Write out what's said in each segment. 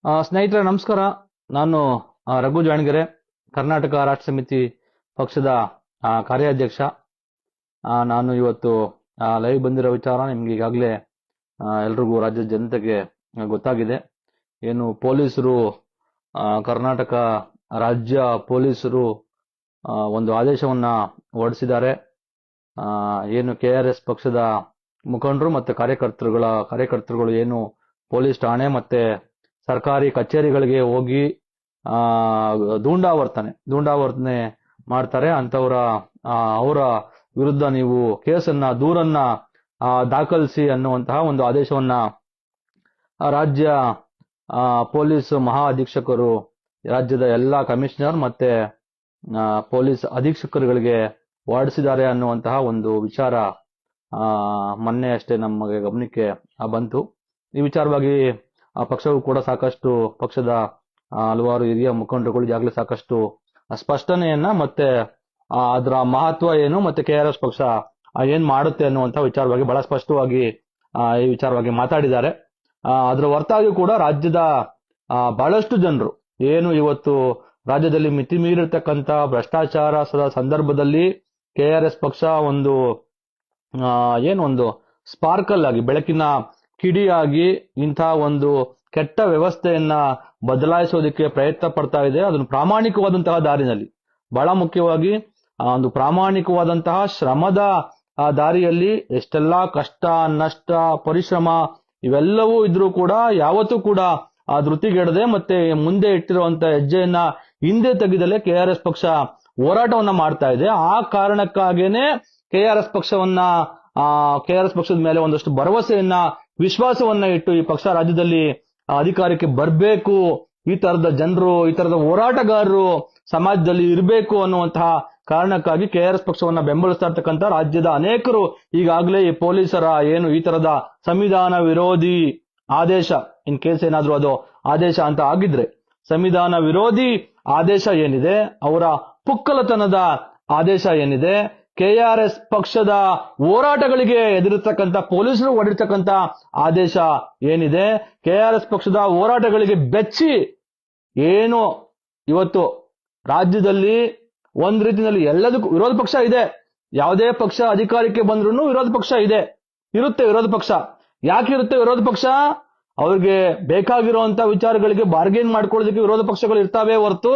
ಸ್ನೇಹಿತರೆ ನಮಸ್ಕಾರ. ನಾನು ರಘು ಜಾಣಗೆರೆ, ಕರ್ನಾಟಕ ರಾಷ್ಟ್ರ ಸಮಿತಿ ಪಕ್ಷದ ಕಾರ್ಯಾಧ್ಯಕ್ಷ. ನಾನು ಇವತ್ತು ಲೈವ್ ಬಂದಿರೋ ವಿಚಾರ ನಿಮ್ಗೆ ಈಗಾಗಲೇ ಎಲ್ರಿಗೂ ರಾಜ್ಯದ ಜನತೆಗೆ ಗೊತ್ತಾಗಿದೆ. ಏನು ಪೊಲೀಸರು, ಕರ್ನಾಟಕ ರಾಜ್ಯ ಪೊಲೀಸರು ಒಂದು ಆದೇಶವನ್ನ ಹೊರಡಿಸಿದ್ದಾರೆ. ಏನು KRS ಪಕ್ಷದ ಮುಖಂಡರು ಮತ್ತೆ ಕಾರ್ಯಕರ್ತರುಗಳು ಏನು ಪೊಲೀಸ್ ಠಾಣೆ ಮತ್ತೆ ಸರ್ಕಾರಿ ಕಚೇರಿಗಳಿಗೆ ಹೋಗಿ ದುಂಡಾವರ್ತನೆ ಮಾಡ್ತಾರೆ ಅಂತವರ ಅವರ ವಿರುದ್ಧ ನೀವು ದೂರನ್ನ ದಾಖಲಿಸಿ ಅನ್ನುವಂತಹ ಒಂದು ಆದೇಶವನ್ನ ರಾಜ್ಯ ಪೊಲೀಸ್ ಮಹಾ ಅಧೀಕ್ಷಕರು ರಾಜ್ಯದ ಎಲ್ಲಾ ಕಮಿಷನರ್ ಮತ್ತೆ ಪೊಲೀಸ್ ಅಧೀಕ್ಷಕರುಗಳಿಗೆ ಹೊರಡಿಸಿದ್ದಾರೆ ಅನ್ನುವಂತಹ ಒಂದು ವಿಚಾರ ಮೊನ್ನೆ ಅಷ್ಟೇ ನಮಗೆ ಗಮನಕ್ಕೆ ಬಂತು. ಈ ವಿಚಾರವಾಗಿ ಪಕ್ಷವು ಕೂಡ ಸಾಕಷ್ಟು ಪಕ್ಷದ ಹಲವಾರು ಹಿರಿಯ ಮುಖಂಡರುಗಳು ಈಗಾಗಲೇ ಸಾಕಷ್ಟು ಸ್ಪಷ್ಟನೆಯನ್ನ ಮತ್ತೆ ಅದರ ಮಹತ್ವ ಏನು ಮತ್ತೆ KRS ಪಕ್ಷ ಏನ್ ಮಾಡುತ್ತೆ ಅನ್ನುವಂಥ ವಿಚಾರವಾಗಿ ಬಹಳ ಸ್ಪಷ್ಟವಾಗಿ ಈ ವಿಚಾರವಾಗಿ ಮಾತಾಡಿದ್ದಾರೆ. ಅದರ ಹೊರತಾಗಿ ಕೂಡ ರಾಜ್ಯದ ಬಹಳಷ್ಟು ಜನರು ಏನು ಇವತ್ತು ರಾಜ್ಯದಲ್ಲಿ ಮಿತಿ ಮೀರಿರ್ತಕ್ಕಂಥ ಭ್ರಷ್ಟಾಚಾರದ ಸಂದರ್ಭದಲ್ಲಿ KRS ಪಕ್ಷ ಒಂದು ಸ್ಪಾರ್ಕಲ್ ಆಗಿ ಬೆಳಕಿನ ಕಿಡಿಯಾಗಿ ಇಂಥ ಒಂದು ಕೆಟ್ಟ ವ್ಯವಸ್ಥೆಯನ್ನ ಬದಲಾಯಿಸೋದಕ್ಕೆ ಪ್ರಯತ್ನ ಪಡ್ತಾ ಇದೆ. ಅದನ್ನು ಪ್ರಾಮಾಣಿಕವಾದಂತಹ ದಾರಿನಲ್ಲಿ, ಬಹಳ ಮುಖ್ಯವಾಗಿ ಒಂದು ಪ್ರಾಮಾಣಿಕವಾದಂತಹ ಶ್ರಮದ ದಾರಿಯಲ್ಲಿ ಎಷ್ಟೆಲ್ಲಾ ಕಷ್ಟ ನಷ್ಟ ಪರಿಶ್ರಮ ಇವೆಲ್ಲವೂ ಇದ್ರೂ ಕೂಡ ಯಾವತ್ತೂ ಕೂಡ ಧೃತಿಗೆಡದೆ ಮತ್ತೆ ಮುಂದೆ ಇಟ್ಟಿರುವಂತ ಹೆಜ್ಜೆಯನ್ನ ಹಿಂದೆ ತೆಗೆದಲೇ KRS ಪಕ್ಷ ಹೋರಾಟವನ್ನ ಮಾಡ್ತಾ ಇದೆ. ಆ ಕಾರಣಕ್ಕಾಗೇನೆ KRS ಪಕ್ಷದ ಮೇಲೆ ಒಂದಷ್ಟು ಭರವಸೆಯನ್ನ ವಿಶ್ವಾಸವನ್ನ ಇಟ್ಟು ಈ ಪಕ್ಷ ರಾಜ್ಯದಲ್ಲಿ ಅಧಿಕಾರಕ್ಕೆ ಬರಬೇಕು, ಈ ತರದ ಜನರು ಈ ತರದ ಹೋರಾಟಗಾರರು ಸಮಾಜದಲ್ಲಿ ಇರಬೇಕು ಅನ್ನುವಂತಹ ಕಾರಣಕ್ಕಾಗಿ KRS ಪಕ್ಷವನ್ನ ಬೆಂಬಲಿಸ್ತಾ ಇರ್ತಕ್ಕಂಥ ರಾಜ್ಯದ ಅನೇಕರು ಈಗಾಗಲೇ ಈ ಪೊಲೀಸರ ಏನು ಈ ತರದ ಸಂವಿಧಾನ ವಿರೋಧಿ ಆದೇಶ, ಇನ್ ಕೇಸ್ ಏನಾದ್ರೂ ಅದು ಆದೇಶ ಅಂತ ಆಗಿದ್ರೆ, ಸಂವಿಧಾನ ವಿರೋಧಿ ಆದೇಶ ಏನಿದೆ, ಅವರ ಪುಕ್ಕಲತನದ ಆದೇಶ ಏನಿದೆ, KRS ಪಕ್ಷದ ಹೋರಾಟಗಳಿಗೆ ಎದುರಿರ್ತಕ್ಕಂಥ ಪೊಲೀಸರು ಹೊಡಿರ್ತಕ್ಕಂಥ ಆದೇಶ ಏನಿದೆ, KRS ಪಕ್ಷದ ಹೋರಾಟಗಳಿಗೆ ಬೆಚ್ಚಿ ಏನು ಇವತ್ತು ರಾಜ್ಯದಲ್ಲಿ ಒಂದ್ ರೀತಿಯಲ್ಲಿ ಎಲ್ಲದಕ್ಕೂ ವಿರೋಧ ಪಕ್ಷ ಇದೆ. ಯಾವುದೇ ಪಕ್ಷ ಅಧಿಕಾರಕ್ಕೆ ಬಂದ್ರೂ ವಿರೋಧ ಪಕ್ಷ ಇರುತ್ತೆ ವಿರೋಧ ಪಕ್ಷ. ಯಾಕಿರುತ್ತೆ ವಿರೋಧ ಪಕ್ಷ? ಅವ್ರಿಗೆ ಬೇಕಾಗಿರುವಂತ ವಿಚಾರಗಳಿಗೆ ಬಾರ್ಗೇನ್ ಮಾಡ್ಕೊಳ್ಳೋದಕ್ಕೆ ವಿರೋಧ ಪಕ್ಷಗಳು ಇರ್ತಾವೆ ಹೊರತು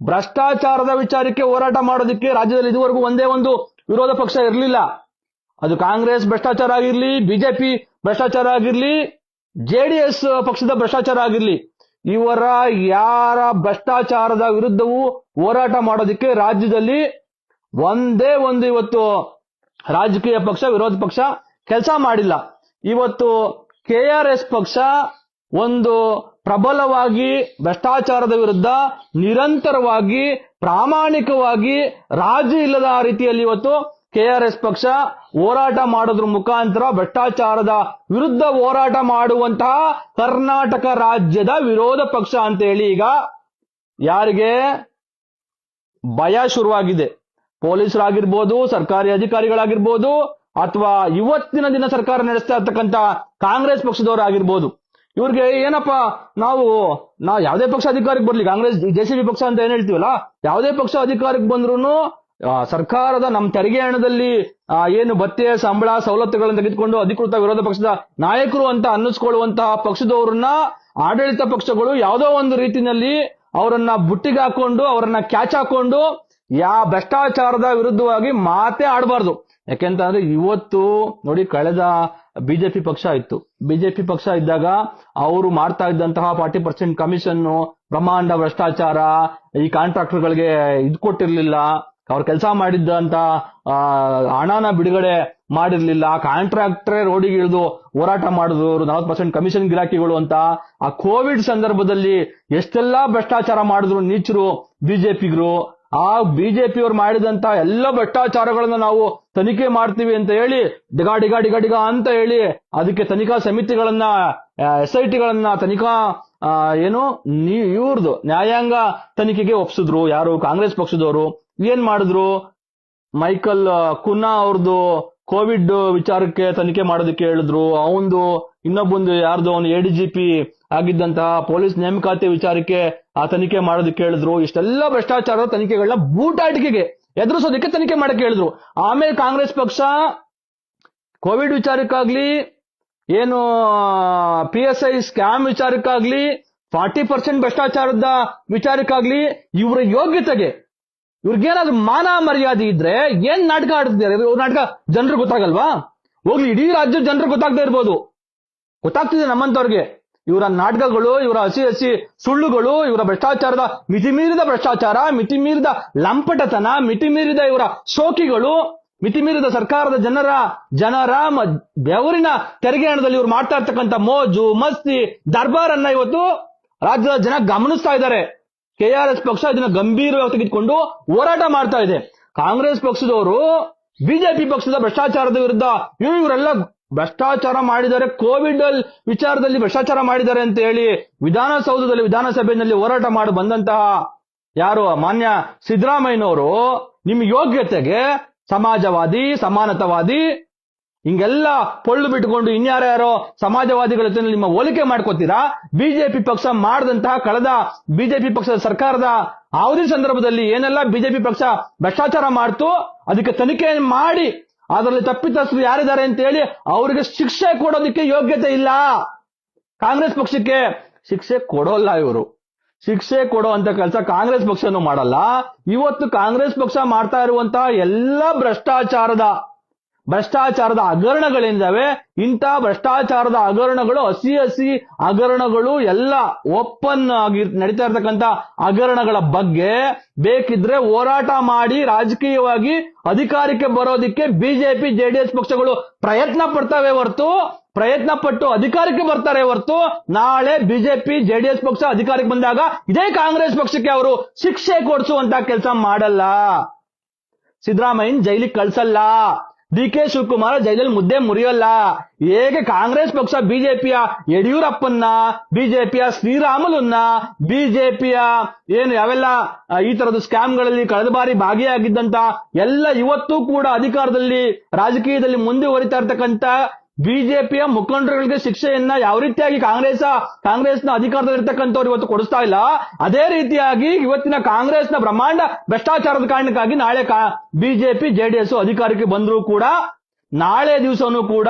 ಭ್ರಷ್ಟಾಚಾರದ ವಿಚಾರಕ್ಕೆ ಹೋರಾಟ ಮಾಡೋದಕ್ಕೆ ರಾಜ್ಯದಲ್ಲಿ ಇದುವರೆಗೂ ಒಂದೇ ಒಂದು ವಿರೋಧ ಪಕ್ಷ ಇರಲಿಲ್ಲ. ಅದು ಕಾಂಗ್ರೆಸ್ ಭ್ರಷ್ಟಾಚಾರ ಆಗಿರ್ಲಿ, ಬಿಜೆಪಿ ಭ್ರಷ್ಟಾಚಾರ ಆಗಿರ್ಲಿ, JDS ಪಕ್ಷದ ಭ್ರಷ್ಟಾಚಾರ ಆಗಿರ್ಲಿ, ಇವರ ಯಾರ ಭ್ರಷ್ಟಾಚಾರದ ವಿರುದ್ಧವೂ ಹೋರಾಟ ಮಾಡೋದಕ್ಕೆ ರಾಜ್ಯದಲ್ಲಿ ಒಂದೇ ಒಂದು ಇವತ್ತು ರಾಜಕೀಯ ಪಕ್ಷ ವಿರೋಧ ಪಕ್ಷ ಕೆಲಸ ಮಾಡಿಲ್ಲ. ಇವತ್ತು KRS ಪಕ್ಷ ಒಂದು ಪ್ರಬಲವಾಗಿ ಭ್ರಷ್ಟಾಚಾರದ ವಿರುದ್ಧ ನಿರಂತರವಾಗಿ ಪ್ರಾಮಾಣಿಕವಾಗಿ ರಾಜಿ ಇಲ್ಲದ ರೀತಿಯಲ್ಲಿ ಇವತ್ತು KRS ಪಕ್ಷ ಹೋರಾಟ ಮಾಡೋದ್ರ ಮುಖಾಂತರ ಭ್ರಷ್ಟಾಚಾರದ ವಿರುದ್ಧ ಹೋರಾಟ ಮಾಡುವಂತಹ ಕರ್ನಾಟಕ ರಾಜ್ಯದ ವಿರೋಧ ಪಕ್ಷ ಅಂತ ಹೇಳಿ ಈಗ ಯಾರಿಗೆ ಭಯ ಶುರುವಾಗಿದೆ, ಪೊಲೀಸರಾಗಿರ್ಬೋದು, ಸರ್ಕಾರಿ ಅಧಿಕಾರಿಗಳಾಗಿರ್ಬೋದು, ಅಥವಾ ಇವತ್ತಿನ ದಿನ ಸರ್ಕಾರ ನಡೆಸ್ತಾ ಇರ್ತಕ್ಕಂಥ ಕಾಂಗ್ರೆಸ್ ಪಕ್ಷದವರಾಗಿರ್ಬೋದು, ಇವ್ರಿಗೆ ಏನಪ್ಪಾ ನಾವು ಯಾವುದೇ ಪಕ್ಷ ಅಧಿಕಾರಕ್ಕೆ ಬರ್ಲಿ, ಕಾಂಗ್ರೆಸ್ JCB ಪಕ್ಷ ಅಂತ ಏನ್ ಹೇಳ್ತೀವಲ್ಲ, ಯಾವುದೇ ಪಕ್ಷ ಅಧಿಕಾರಕ್ಕೆ ಬಂದ್ರು ಸರ್ಕಾರದ ನಮ್ಮ ತೆರಿಗೆ ಹಣದಲ್ಲಿ ಏನು ಭತ್ಯೆ ಸಂಬಳ ಸವಲತ್ತುಗಳನ್ನು ತೆಗೆದುಕೊಂಡು ಅಧಿಕೃತ ವಿರೋಧ ಪಕ್ಷದ ನಾಯಕರು ಅಂತ ಅನ್ನಿಸ್ಕೊಳ್ಳುವಂತಹ ಪಕ್ಷದವರನ್ನ ಆಡಳಿತ ಪಕ್ಷಗಳು ಯಾವುದೋ ಒಂದು ರೀತಿಯಲ್ಲಿ ಅವರನ್ನ ಬುಟ್ಟಿಗೆ ಹಾಕೊಂಡು ಅವರನ್ನ ಕ್ಯಾಚ್ ಹಾಕೊಂಡು ಭ್ರಷ್ಟಾಚಾರದ ವಿರುದ್ಧವಾಗಿ ಮಾತೇ ಆಡಬಾರ್ದು. ಯಾಕೆಂತಂದ್ರೆ ಇವತ್ತು ನೋಡಿ, ಕಳೆದ ಬಿಜೆಪಿ ಪಕ್ಷ ಇತ್ತು. ಬಿಜೆಪಿ ಪಕ್ಷ ಇದ್ದಾಗ ಅವರು ಮಾಡ್ತಾ ಇದ್ದಂತಹ 40% ಕಮಿಷನ್, ಬ್ರಹ್ಮಾಂಡ ಭ್ರಷ್ಟಾಚಾರ, ಈ ಕಾಂಟ್ರಾಕ್ಟರ್ಗಳಿಗೆ ಇದು ಕೊಟ್ಟಿರ್ಲಿಲ್ಲ, ಅವ್ರು ಕೆಲಸ ಮಾಡಿದ್ದಂತ ಹಣನ ಬಿಡುಗಡೆ ಮಾಡಿರ್ಲಿಲ್ಲ, ಕಾಂಟ್ರಾಕ್ಟರ್ ರೋಡಿಗೆ ಇಳಿದು ಹೋರಾಟ ಮಾಡಿದ್ರು, 40% ಕಮಿಷನ್ ಗಿರಾಕಿಗಳು ಅಂತ. ಆ ಕೋವಿಡ್ ಸಂದರ್ಭದಲ್ಲಿ ಎಷ್ಟೆಲ್ಲಾ ಭ್ರಷ್ಟಾಚಾರ ಮಾಡಿದ್ರು ನೀಚರು ಬಿಜೆಪಿಗರು. ಆ ಬಿಜೆಪಿಯವರು ಮಾಡಿದಂತ ಎಲ್ಲ ಭ್ರಷ್ಟಾಚಾರಗಳನ್ನ ನಾವು ತನಿಖೆ ಮಾಡ್ತೀವಿ ಅಂತ ಹೇಳಿ ಡಿಗ ಅಂತ ಹೇಳಿ ಅದಕ್ಕೆ ತನಿಖಾ ಸಮಿತಿಗಳನ್ನ SIT ಗಳನ್ನ ತನಿಖಾ ಇವ್ರದ್ದು ನ್ಯಾಯಾಂಗ ತನಿಖೆಗೆ ಒಪ್ಸಿದ್ರು. ಯಾರು? ಕಾಂಗ್ರೆಸ್ ಪಕ್ಷದವರು. ಏನ್ ಮಾಡಿದ್ರು? ಮೈಕಲ್ ಕುನ್ನಾ ಅವ್ರದ್ದು ಕೋವಿಡ್ ವಿಚಾರಕ್ಕೆ ತನಿಖೆ ಮಾಡೋದಕ್ಕೆ ಹೇಳಿದ್ರು. ಅವಂದು ಇನ್ನೊಬ್ಬಂದು ಯಾರ್ದು ಅವನು ADGP ಆಗಿದ್ದಂತಹ ಪೊಲೀಸ್ ನೇಮಕಾತಿ ವಿಚಾರಕ್ಕೆ ಆ ತನಿಖೆ ಮಾಡೋದಕ್ಕೆ ಹೇಳಿದ್ರು. ಇಷ್ಟೆಲ್ಲ ಭ್ರಷ್ಟಾಚಾರದ ತನಿಖೆಗಳನ್ನ ಬೂಟಾಟಿಕೆಗೆ ಎದುರಿಸೋದಕ್ಕೆ ತನಿಖೆ ಮಾಡಕ್ಕೆ ಹೇಳಿದ್ರು. ಆಮೇಲೆ ಕಾಂಗ್ರೆಸ್ ಪಕ್ಷ ಕೋವಿಡ್ ವಿಚಾರಕ್ಕಾಗ್ಲಿ, ಏನು PSI ಸ್ಕ್ಯಾಮ್ ವಿಚಾರಕ್ಕಾಗ್ಲಿ, 40% ಭ್ರಷ್ಟಾಚಾರದ ವಿಚಾರಕ್ಕಾಗ್ಲಿ, ಇವರ ಯೋಗ್ಯತೆಗೆ ಇವ್ರಿಗೇನಾದ್ರೂ ಮಾನ ಮರ್ಯಾದೆ ಇದ್ರೆ ಏನ್ ನಾಟಕ ಆಡ್ತಿದ್ದಾರೆ? ಇವ್ರ ನಾಟಕ ಜನರು ಗೊತ್ತಾಗಲ್ವಾ? ಹೋಗ್ಲಿ, ಇಡೀ ರಾಜ್ಯದ ಜನರು ಗೊತ್ತಾಗದೇ ಇರ್ಬೋದು, ಗೊತ್ತಾಗ್ತಿದೆ ನಮ್ಮಂತವ್ರಿಗೆ. ಇವರ ನಾಟಕಗಳು, ಇವರ ಹಸಿ ಸುಳ್ಳುಗಳು, ಇವರ ಭ್ರಷ್ಟಾಚಾರದ ಮಿತಿಮೀರಿದ ಭ್ರಷ್ಟಾಚಾರ, ಮಿತಿಮೀರಿದ ಲಂಪಟತನ, ಮಿತಿಮೀರಿದ ಇವರ ಶೋಕಿಗಳು, ಮಿತಿಮೀರಿದ ಸರ್ಕಾರದ ಜನರ ಬೆವರಿನ ತೆರಿಗೆ ಹಣದಲ್ಲಿ ಇವ್ರು ಮಾಡ್ತಾ ಇರ್ತಕ್ಕಂಥ ಮೋಜು ಮಸ್ತಿ ದರ್ಬಾರನ್ನ ಇವತ್ತು ರಾಜ್ಯದ ಜನ ಗಮನಿಸ್ತಾ ಇದ್ದಾರೆ. KRS ಪಕ್ಷ ಇದನ್ನ ಗಂಭೀರವಾಗಿ ತೆಗೆದುಕೊಂಡು ಹೋರಾಟ ಮಾಡ್ತಾ ಇದೆ. ಕಾಂಗ್ರೆಸ್ ಪಕ್ಷದವರು ಬಿಜೆಪಿ ಪಕ್ಷದ ಭ್ರಷ್ಟಾಚಾರದ ವಿರುದ್ಧ ಇವರೆಲ್ಲ ಭ್ರಷ್ಟಾಚಾರ ಮಾಡಿದ್ದಾರೆ, ಕೋವಿಡ್ ವಿಚಾರದಲ್ಲಿ ಭ್ರಷ್ಟಾಚಾರ ಮಾಡಿದ್ದಾರೆ ಅಂತ ಹೇಳಿ ವಿಧಾನಸಭೆಯಲ್ಲಿ ಹೋರಾಟ ಮಾಡಿ ಬಂದಂತಹ ಯಾರು ಮಾನ್ಯ ಸಿದ್ದರಾಮಯ್ಯನವರು, ನಿಮ್ಮ ಯೋಗ್ಯತೆಗೆ ಸಮಾಜವಾದಿ, ಸಮಾನತಾವಾದಿ ಹಿಂಗೆಲ್ಲ ಪೊಳ್ಳು ಬಿಟ್ಟುಕೊಂಡು ಇನ್ಯಾರ್ಯಾರೋ ಸಮಾಜವಾದಿಗಳ ಜೊತೆ ನಿಮ್ಮ ಹೋಲಿಕೆ ಮಾಡ್ಕೋತೀರಾ? ಬಿಜೆಪಿ ಪಕ್ಷ ಮಾಡಿದಂತಹ ಕಳೆದ ಬಿಜೆಪಿ ಪಕ್ಷದ ಸರ್ಕಾರದ ಅವಧಿ ಸಂದರ್ಭದಲ್ಲಿ ಏನೆಲ್ಲ ಬಿಜೆಪಿ ಪಕ್ಷ ಭ್ರಷ್ಟಾಚಾರ ಮಾಡ್ತು, ಅದಕ್ಕೆ ತನಿಖೆ ಮಾಡಿ ಅದರಲ್ಲಿ ತಪ್ಪಿತಸ್ಥರು ಯಾರಿದ್ದಾರೆ ಅಂತ ಹೇಳಿ ಅವರಿಗೆ ಶಿಕ್ಷೆ ಕೊಡೋದಕ್ಕೆ ಯೋಗ್ಯತೆ ಇಲ್ಲ. ಕಾಂಗ್ರೆಸ್ ಪಕ್ಷಕ್ಕೆ ಶಿಕ್ಷೆ ಕೊಡೋಲ್ಲ. ಇವರು ಶಿಕ್ಷೆ ಕೊಡೋ ಅಂತ ಕೆಲಸ ಕಾಂಗ್ರೆಸ್ ಪಕ್ಷನೂ ಮಾಡಲ್ಲ. ಇವತ್ತು ಕಾಂಗ್ರೆಸ್ ಪಕ್ಷ ಮಾಡ್ತಾ ಇರುವಂತಹ ಎಲ್ಲ ಭ್ರಷ್ಟಾಚಾರದ ಹಗರಣಗಳೇನಿದಾವೆ, ಇಂಥ ಭ್ರಷ್ಟಾಚಾರದ ಹಗರಣಗಳು, ಹಸಿ ಹಗರಣಗಳು ಎಲ್ಲ ಓಪನ್ ಆಗಿ ನಡೀತಾ ಇರ್ತಕ್ಕಂಥ ಹಗರಣಗಳ ಬಗ್ಗೆ ಬೇಕಿದ್ರೆ ಹೋರಾಟ ಮಾಡಿ ರಾಜಕೀಯವಾಗಿ ಅಧಿಕಾರಕ್ಕೆ ಬರೋದಿಕ್ಕೆ ಬಿಜೆಪಿ JDS ಪಕ್ಷಗಳು ಪ್ರಯತ್ನ ಪಟ್ಟು ಅಧಿಕಾರಕ್ಕೆ ಬರ್ತಾರೆ ಹೊರತು, ನಾಳೆ ಬಿಜೆಪಿ JDS ಪಕ್ಷ ಅಧಿಕಾರಕ್ಕೆ ಬಂದಾಗ ಇದೇ ಕಾಂಗ್ರೆಸ್ ಪಕ್ಷಕ್ಕೆ ಅವರು ಶಿಕ್ಷೆ ಕೊಡಿಸುವಂತ ಕೆಲಸ ಮಾಡಲ್ಲ. ಸಿದ್ದರಾಮಯ್ಯನ್ ಜೈಲಿಗೆ ಕಳ್ಸಲ್ಲ, DK ಶಿವಕುಮಾರ್ ಜೈಲಲ್ಲಿ ಮುದ್ದೆ ಮುರಿಯಲ್ಲ. ಹೇಗೆ ಕಾಂಗ್ರೆಸ್ ಪಕ್ಷ ಬಿಜೆಪಿಯ ಯಡಿಯೂರಪ್ಪನ್ನ, ಬಿಜೆಪಿಯ ಶ್ರೀರಾಮುಲನ್ನ, ಬಿಜೆಪಿಯ ಏನು ಯಾವೆಲ್ಲ ಈ ತರದ ಸ್ಕ್ಯಾಮ್ಗಳಲ್ಲಿ ಕಳೆದ ಬಾರಿ ಭಾಗಿಯಾಗಿದ್ದಂತ ಎಲ್ಲ ಇವತ್ತು ಕೂಡ ಅಧಿಕಾರದಲ್ಲಿ ರಾಜಕೀಯದಲ್ಲಿ ಮುಂದುವರಿತಾ ಇರ್ತಕ್ಕಂಥ ಬಿಜೆಪಿಯ ಮುಖಂಡರುಗಳಿಗೆ ಶಿಕ್ಷೆಯನ್ನ ಯಾವ ರೀತಿಯಾಗಿ ಕಾಂಗ್ರೆಸ್ನ ಅಧಿಕಾರದಲ್ಲಿರ್ತಕ್ಕಂಥವ್ರು ಇವತ್ತು ಕೊಡಿಸ್ತಾ ಇಲ್ಲ, ಅದೇ ರೀತಿಯಾಗಿ ಇವತ್ತಿನ ಕಾಂಗ್ರೆಸ್ನ ಬ್ರಹ್ಮಾಂಡ ಭ್ರಷ್ಟಾಚಾರದ ಕಾರಣಕ್ಕಾಗಿ ನಾಳೆ ಬಿಜೆಪಿ JDS ಅಧಿಕಾರಕ್ಕೆ ಬಂದರೂ ಕೂಡ ನಾಳೆ ದಿವಸನೂ ಕೂಡ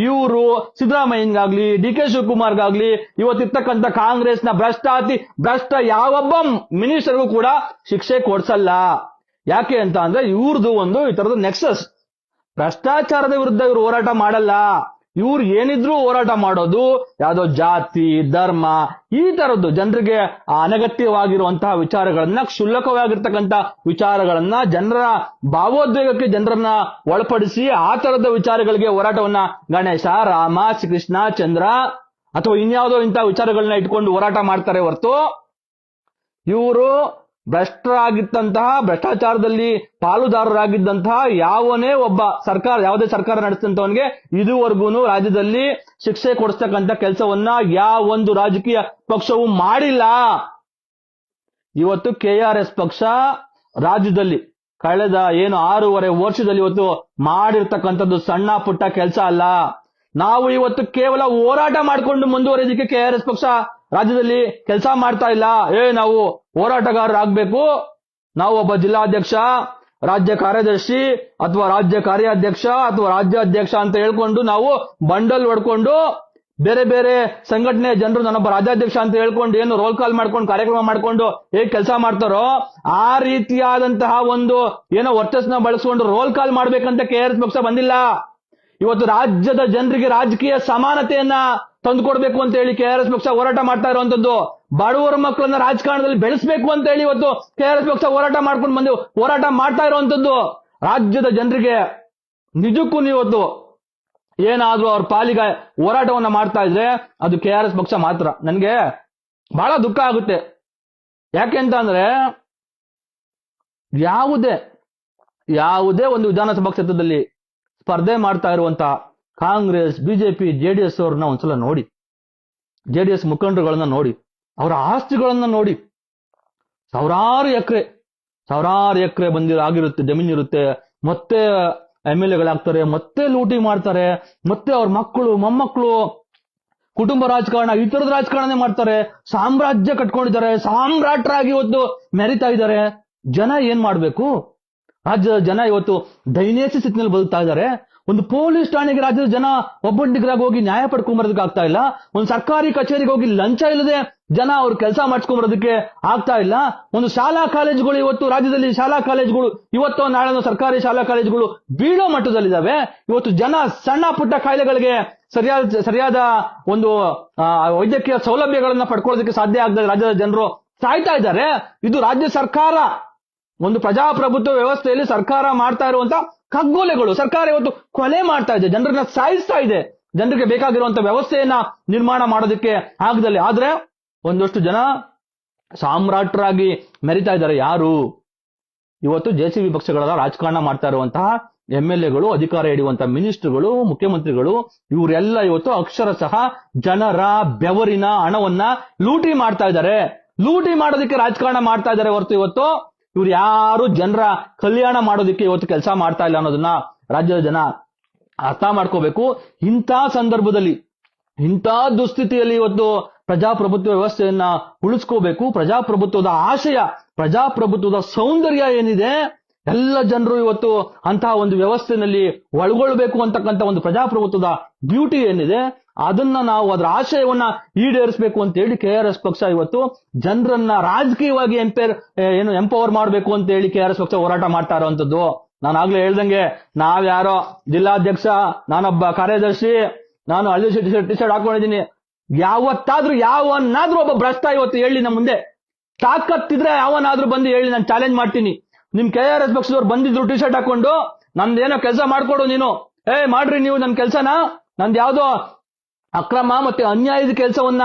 ಇವರು ಸಿದ್ದರಾಮಯ್ಯನ್ಗಾಗ್ಲಿ DK ಶಿವಕುಮಾರ್ಗಾಗ್ಲಿ ಇವತ್ತಿರ್ತಕ್ಕಂಥ ಕಾಂಗ್ರೆಸ್ನ ಭ್ರಷ್ಟ ಯಾವೊಬ್ಬ ಮಿನಿಸ್ಟರ್ಗೂ ಕೂಡ ಶಿಕ್ಷೆ ಕೊಡ್ಸಲ್ಲ. ಯಾಕೆ ಅಂತ ಅಂದ್ರೆ ಇವ್ರದ್ದು ಒಂದು ಈ ತರದ ನೆಕ್ಸಸ್, ಭ್ರಷ್ಟಾಚಾರದ ವಿರುದ್ಧ ಇವರು ಹೋರಾಟ ಮಾಡಲ್ಲ. ಇವ್ರು ಏನಿದ್ರು ಹೋರಾಟ ಮಾಡೋದು ಯಾವ್ದೋ ಜಾತಿ ಧರ್ಮ ಈ ತರದ್ದು ಜನರಿಗೆ ಅನಗತ್ಯವಾಗಿರುವಂತಹ ವಿಚಾರಗಳನ್ನ, ಕ್ಷುಲ್ಲಕವಾಗಿರ್ತಕ್ಕಂಥ ವಿಚಾರಗಳನ್ನ, ಜನರ ಭಾವೋದ್ವೇಗಕ್ಕೆ ಜನರನ್ನ ಒಳಪಡಿಸಿ ಆ ತರದ ವಿಚಾರಗಳಿಗೆ ಹೋರಾಟವನ್ನ ಗಣೇಶ, ರಾಮ, ಶ್ರೀಕೃಷ್ಣ, ಚಂದ್ರ ಅಥವಾ ಇನ್ಯಾವುದೋ ಇಂತಹ ವಿಚಾರಗಳನ್ನ ಇಟ್ಕೊಂಡು ಹೋರಾಟ ಮಾಡ್ತಾರೆ ಹೊರತು ಇವರು ಭ್ರಷ್ಟಾಚಾರದಲ್ಲಿ ಪಾಲುದಾರರಾಗಿದ್ದಂತಹ ಯಾವುದೇ ಸರ್ಕಾರ ನಡೆಸಿದಂತವನಿಗೆ ಇದುವರೆಗೂ ರಾಜ್ಯದಲ್ಲಿ ಶಿಕ್ಷೆ ಕೊಡಿಸ್ತಕ್ಕಂಥ ಕೆಲಸವನ್ನ ಯಾವೊಂದು ರಾಜಕೀಯ ಪಕ್ಷವೂ ಮಾಡಿಲ್ಲ. ಇವತ್ತು KRS ಪಕ್ಷ ರಾಜ್ಯದಲ್ಲಿ ಕಳೆದ 6.5 ವರ್ಷದಲ್ಲಿ ಇವತ್ತು ಮಾಡಿರ್ತಕ್ಕಂಥದ್ದು ಸಣ್ಣ ಪುಟ್ಟ ಕೆಲಸ ಅಲ್ಲ. ನಾವು ಇವತ್ತು ಕೇವಲ ಹೋರಾಟ ಮಾಡಿಕೊಂಡು ಮುಂದುವರೆಯೋದಕ್ಕೆ KRS ಪಕ್ಷ ರಾಜ್ಯದಲ್ಲಿ ಕೆಲಸ ಮಾಡ್ತಾ ಇಲ್ಲ. ನಾವು ಹೋರಾಟಗಾರರಾಗಬೇಕು, ನಾವು ಒಬ್ಬ ಜಿಲ್ಲಾಧ್ಯಕ್ಷ, ರಾಜ್ಯ ಕಾರ್ಯದರ್ಶಿ ಅಥವಾ ರಾಜ್ಯ ಕಾರ್ಯಾಧ್ಯಕ್ಷ ಅಥವಾ ರಾಜ್ಯಾಧ್ಯಕ್ಷ ಅಂತ ಹೇಳ್ಕೊಂಡು ನಾವು ಬಂಡಲ್ ಹೊಡ್ಕೊಂಡು ಬೇರೆ ಬೇರೆ ಸಂಘಟನೆ ಜನರು ನಾನೊಬ್ಬ ರಾಜ್ಯಾಧ್ಯಕ್ಷ ಅಂತ ಹೇಳ್ಕೊಂಡು ಏನು ರೋಲ್ ಕಾಲ್ ಮಾಡ್ಕೊಂಡು ಕಾರ್ಯಕ್ರಮ ಮಾಡ್ಕೊಂಡು ಹೇಗೆ ಕೆಲಸ ಮಾಡ್ತಾರೋ ಆ ರೀತಿಯಾದಂತಹ ಒಂದು ವರ್ಚಸ್ನ ಬಳಸ್ಕೊಂಡು ರೋಲ್ ಕಾಲ್ ಮಾಡ್ಬೇಕಂತ KRS ಪಕ್ಷ ಬಂದಿಲ್ಲ. ಇವತ್ತು ರಾಜ್ಯದ ಜನರಿಗೆ ರಾಜಕೀಯ ಸಮಾನತೆಯನ್ನ ತಂದುಕೊಡ್ಬೇಕು ಅಂತ ಹೇಳಿ KRS ಪಕ್ಷ ಹೋರಾಟ ಮಾಡ್ತಾ ಇರುವಂತದ್ದು. ಬಡವರ ಮಕ್ಕಳನ್ನ ರಾಜಕಾರಣದಲ್ಲಿ ಬೆಳೆಸಬೇಕು ಅಂತ ಹೇಳಿ ಇವತ್ತು KRS ಪಕ್ಷ ಹೋರಾಟ ಮಾಡ್ತಾ ಇರುವಂತದ್ದು. ರಾಜ್ಯದ ಜನರಿಗೆ ನಿಜಕ್ಕೂ ಇವತ್ತು ಏನಾದ್ರೂ ಅವ್ರ ಪಾಲಿಗೆ ಹೋರಾಟವನ್ನ ಮಾಡ್ತಾ ಇದ್ರೆ ಅದು KRS ಪಕ್ಷ ಮಾತ್ರ. ನನ್ಗೆ ಬಹಳ ದುಃಖ ಆಗುತ್ತೆ. ಯಾಕೆ ಅಂತ ಅಂದ್ರೆ ಯಾವುದೇ ಒಂದು ವಿಧಾನಸಭಾ ಕ್ಷೇತ್ರದಲ್ಲಿ ಸ್ಪರ್ಧೆ ಮಾಡ್ತಾ ಇರುವಂತ ಕಾಂಗ್ರೆಸ್, ಬಿಜೆಪಿ, JDS ಅವ್ರನ್ನ ಒಂದ್ಸಲ ನೋಡಿ, JDS ಮುಖಂಡರುಗಳನ್ನ ನೋಡಿ, ಅವರ ಆಸ್ತಿಗಳನ್ನ ನೋಡಿ. ಸಾವಿರಾರು ಎಕರೆ ಆಗಿರುತ್ತೆ ಜಮೀನಿರುತ್ತೆ, ಮತ್ತೆ MLA-ಗಳಾಗ್ತಾರೆ, ಮತ್ತೆ ಲೂಟಿ ಮಾಡ್ತಾರೆ, ಮತ್ತೆ ಅವ್ರ ಮಕ್ಕಳು ಮೊಮ್ಮಕ್ಕಳು ಕುಟುಂಬ ರಾಜಕಾರಣ ಈ ತರದ ರಾಜಕಾರಣನೇ ಮಾಡ್ತಾರೆ, ಸಾಮ್ರಾಜ್ಯ ಕಟ್ಕೊಂಡಿದ್ದಾರೆ, ಸಾಮ್ರಾಟರಾಗಿ ಇವತ್ತು ಮೆರಿತಾ ಇದ್ದಾರೆ. ಜನ ಏನ್ ಮಾಡ್ಬೇಕು? ರಾಜ್ಯದ ಜನ ಇವತ್ತು ದೈನೇಸಿ ಸ್ಥಿತಿನಲ್ಲಿ ಬದುಕ್ತಾ ಇದ್ದಾರೆ. ಒಂದು ಪೊಲೀಸ್ ಠಾಣೆಗೆ ರಾಜ್ಯದ ಜನ ಒಬ್ಬೊಟ್ಟಿಗರಾಗಿ ಹೋಗಿ ನ್ಯಾಯ ಪಡ್ಕೊಂಬರೋದಕ್ಕೆ ಆಗ್ತಾ ಇಲ್ಲ. ಒಂದು ಸರ್ಕಾರಿ ಕಚೇರಿಗೆ ಹೋಗಿ ಲಂಚ ಇಲ್ಲದೆ ಜನ ಅವ್ರ ಕೆಲಸ ಮಾಡಿಸ್ಕೊಂಬರೋದಕ್ಕೆ ಆಗ್ತಾ ಇಲ್ಲ. ಒಂದು ಶಾಲಾ ಕಾಲೇಜುಗಳು ಇವತ್ತು ರಾಜ್ಯದಲ್ಲಿ ಶಾಲಾ ಕಾಲೇಜುಗಳು ಇವತ್ತು ನಾಳೆ ಸರ್ಕಾರಿ ಶಾಲಾ ಕಾಲೇಜುಗಳು ಬೀಳೋ ಮಟ್ಟದಲ್ಲಿದ್ದಾವೆ. ಇವತ್ತು ಜನ ಸಣ್ಣ ಪುಟ್ಟ ಕಾಯಿಲೆಗಳಿಗೆ ಸರಿಯಾದ ಒಂದು ವೈದ್ಯಕೀಯ ಸೌಲಭ್ಯಗಳನ್ನ ಪಡ್ಕೊಳ್ಳೋದಕ್ಕೆ ಸಾಧ್ಯ ಆಗದೆ ರಾಜ್ಯದ ಜನರು ಸಾಯ್ತಾ ಇದ್ದಾರೆ. ಇದು ರಾಜ್ಯ ಸರ್ಕಾರ, ಒಂದು ಪ್ರಜಾಪ್ರಭುತ್ವ ವ್ಯವಸ್ಥೆಯಲ್ಲಿ ಸರ್ಕಾರ ಮಾಡ್ತಾ ಇರುವಂತ ಕಗ್ಗೊಲೆಗಳು. ಸರ್ಕಾರ ಇವತ್ತು ಕೊಲೆ ಮಾಡ್ತಾ ಇದೆ, ಜನರನ್ನ ಸಾಯಿಸ್ತಾ ಇದೆ, ಜನರಿಗೆ ಬೇಕಾಗಿರುವಂತ ವ್ಯವಸ್ಥೆಯನ್ನ ನಿರ್ಮಾಣ ಮಾಡೋದಕ್ಕೆ ಆಗದಲ್ಲಿ. ಆದ್ರೆ ಒಂದಷ್ಟು ಜನ ಸಾಮ್ರಾಟರಾಗಿ ಮೆರಿತಾ ಇದ್ದಾರೆ. ಯಾರು? ಇವತ್ತು JCB ಪಕ್ಷಗಳ ರಾಜಕಾರಣ ಮಾಡ್ತಾ ಇರುವಂತಹ MLA-ಗಳು, ಅಧಿಕಾರ ಹಿಡಿಯುವಂತಹ ಮಿನಿಸ್ಟರ್ಗಳು, ಮುಖ್ಯಮಂತ್ರಿಗಳು, ಇವರೆಲ್ಲ ಇವತ್ತು ಅಕ್ಷರಶಃ ಜನರ ಬೆವರಿನ ಹಣವನ್ನ ಲೂಟಿ ಮಾಡ್ತಾ ಇದ್ದಾರೆ. ಲೂಟಿ ಮಾಡೋದಕ್ಕೆ ರಾಜಕಾರಣ ಮಾಡ್ತಾ ಇದ್ದಾರೆ ಹೊರತು ಇವತ್ತು ಇವ್ರು ಯಾರು ಜನರ ಕಲ್ಯಾಣ ಮಾಡೋದಕ್ಕೆ ಇವತ್ತು ಕೆಲಸ ಮಾಡ್ತಾ ಇಲ್ಲ ಅನ್ನೋದನ್ನ ರಾಜ್ಯದ ಜನ ಅರ್ಥ ಮಾಡ್ಕೋಬೇಕು. ಇಂಥ ಸಂದರ್ಭದಲ್ಲಿ, ಇಂಥ ದುಸ್ಥಿತಿಯಲ್ಲಿ ಇವತ್ತು ಪ್ರಜಾಪ್ರಭುತ್ವ ವ್ಯವಸ್ಥೆಯನ್ನ ಉಳಿಸ್ಕೋಬೇಕು. ಪ್ರಜಾಪ್ರಭುತ್ವದ ಆಶಯ, ಪ್ರಜಾಪ್ರಭುತ್ವದ ಸೌಂದರ್ಯ ಏನಿದೆ, ಎಲ್ಲ ಜನರು ಇವತ್ತು ಅಂತಹ ಒಂದು ವ್ಯವಸ್ಥೆಯಲ್ಲಿ ಒಳಗೊಳ್ಬೇಕು ಅಂತಕ್ಕಂಥ ಒಂದು ಪ್ರಜಾಪ್ರಭುತ್ವದ ಬ್ಯೂಟಿ ಏನಿದೆ, ಅದನ್ನ ನಾವು ಅದರ ಆಶಯವನ್ನ ಈಡೇರಿಸಬೇಕು ಅಂತ ಹೇಳಿ KRS ಪಕ್ಷ ಇವತ್ತು ಜನರನ್ನ ರಾಜಕೀಯವಾಗಿ ಎಂಪವರ್ ಮಾಡಬೇಕು ಅಂತ ಹೇಳಿ KRS ಪಕ್ಷ ಹೋರಾಟ ಮಾಡ್ತಾ ಇರುವಂತದ್ದು. ನಾನು ಆಗ್ಲೇ ಹೇಳ್ದಂಗೆ, ನಾವ್ಯಾರೋ ಜಿಲ್ಲಾಧ್ಯಕ್ಷ, ನಾನೊಬ್ಬ ಕಾರ್ಯದರ್ಶಿ, ನಾನು ಹಳ್ಳಿ ಟಿ ಶರ್ಟ್ ಹಾಕೊಂಡಿದ್ದೀನಿ, ಯಾವನ್ನಾದ್ರೂ ಒಬ್ಬ ಭ್ರಷ್ಟ ಇವತ್ತು ಹೇಳಿ ನಮ್ಮ ಮುಂದೆ ತಾಕತ್ತಿದ್ರೆ ಯಾವನಾದ್ರೂ ಬಂದು ಹೇಳಿ, ನಾನು ಚಾಲೆಂಜ್ ಮಾಡ್ತೀನಿ. ನಿಮ್ KRS ಪಕ್ಷದವ್ರು ಬಂದಿದ್ರು ಟಿ ಶರ್ಟ್ ಹಾಕೊಂಡು, ನಂದೇನೋ ಕೆಲಸ ಮಾಡ್ಕೊಡು ನೀನು, ಮಾಡ್ರಿ ನೀವು ನನ್ನ ಕೆಲಸನ, ನಂದು ಯಾವ್ದೋ ಅಕ್ರಮ ಮತ್ತೆ ಅನ್ಯಾಯದ ಕೆಲಸವನ್ನ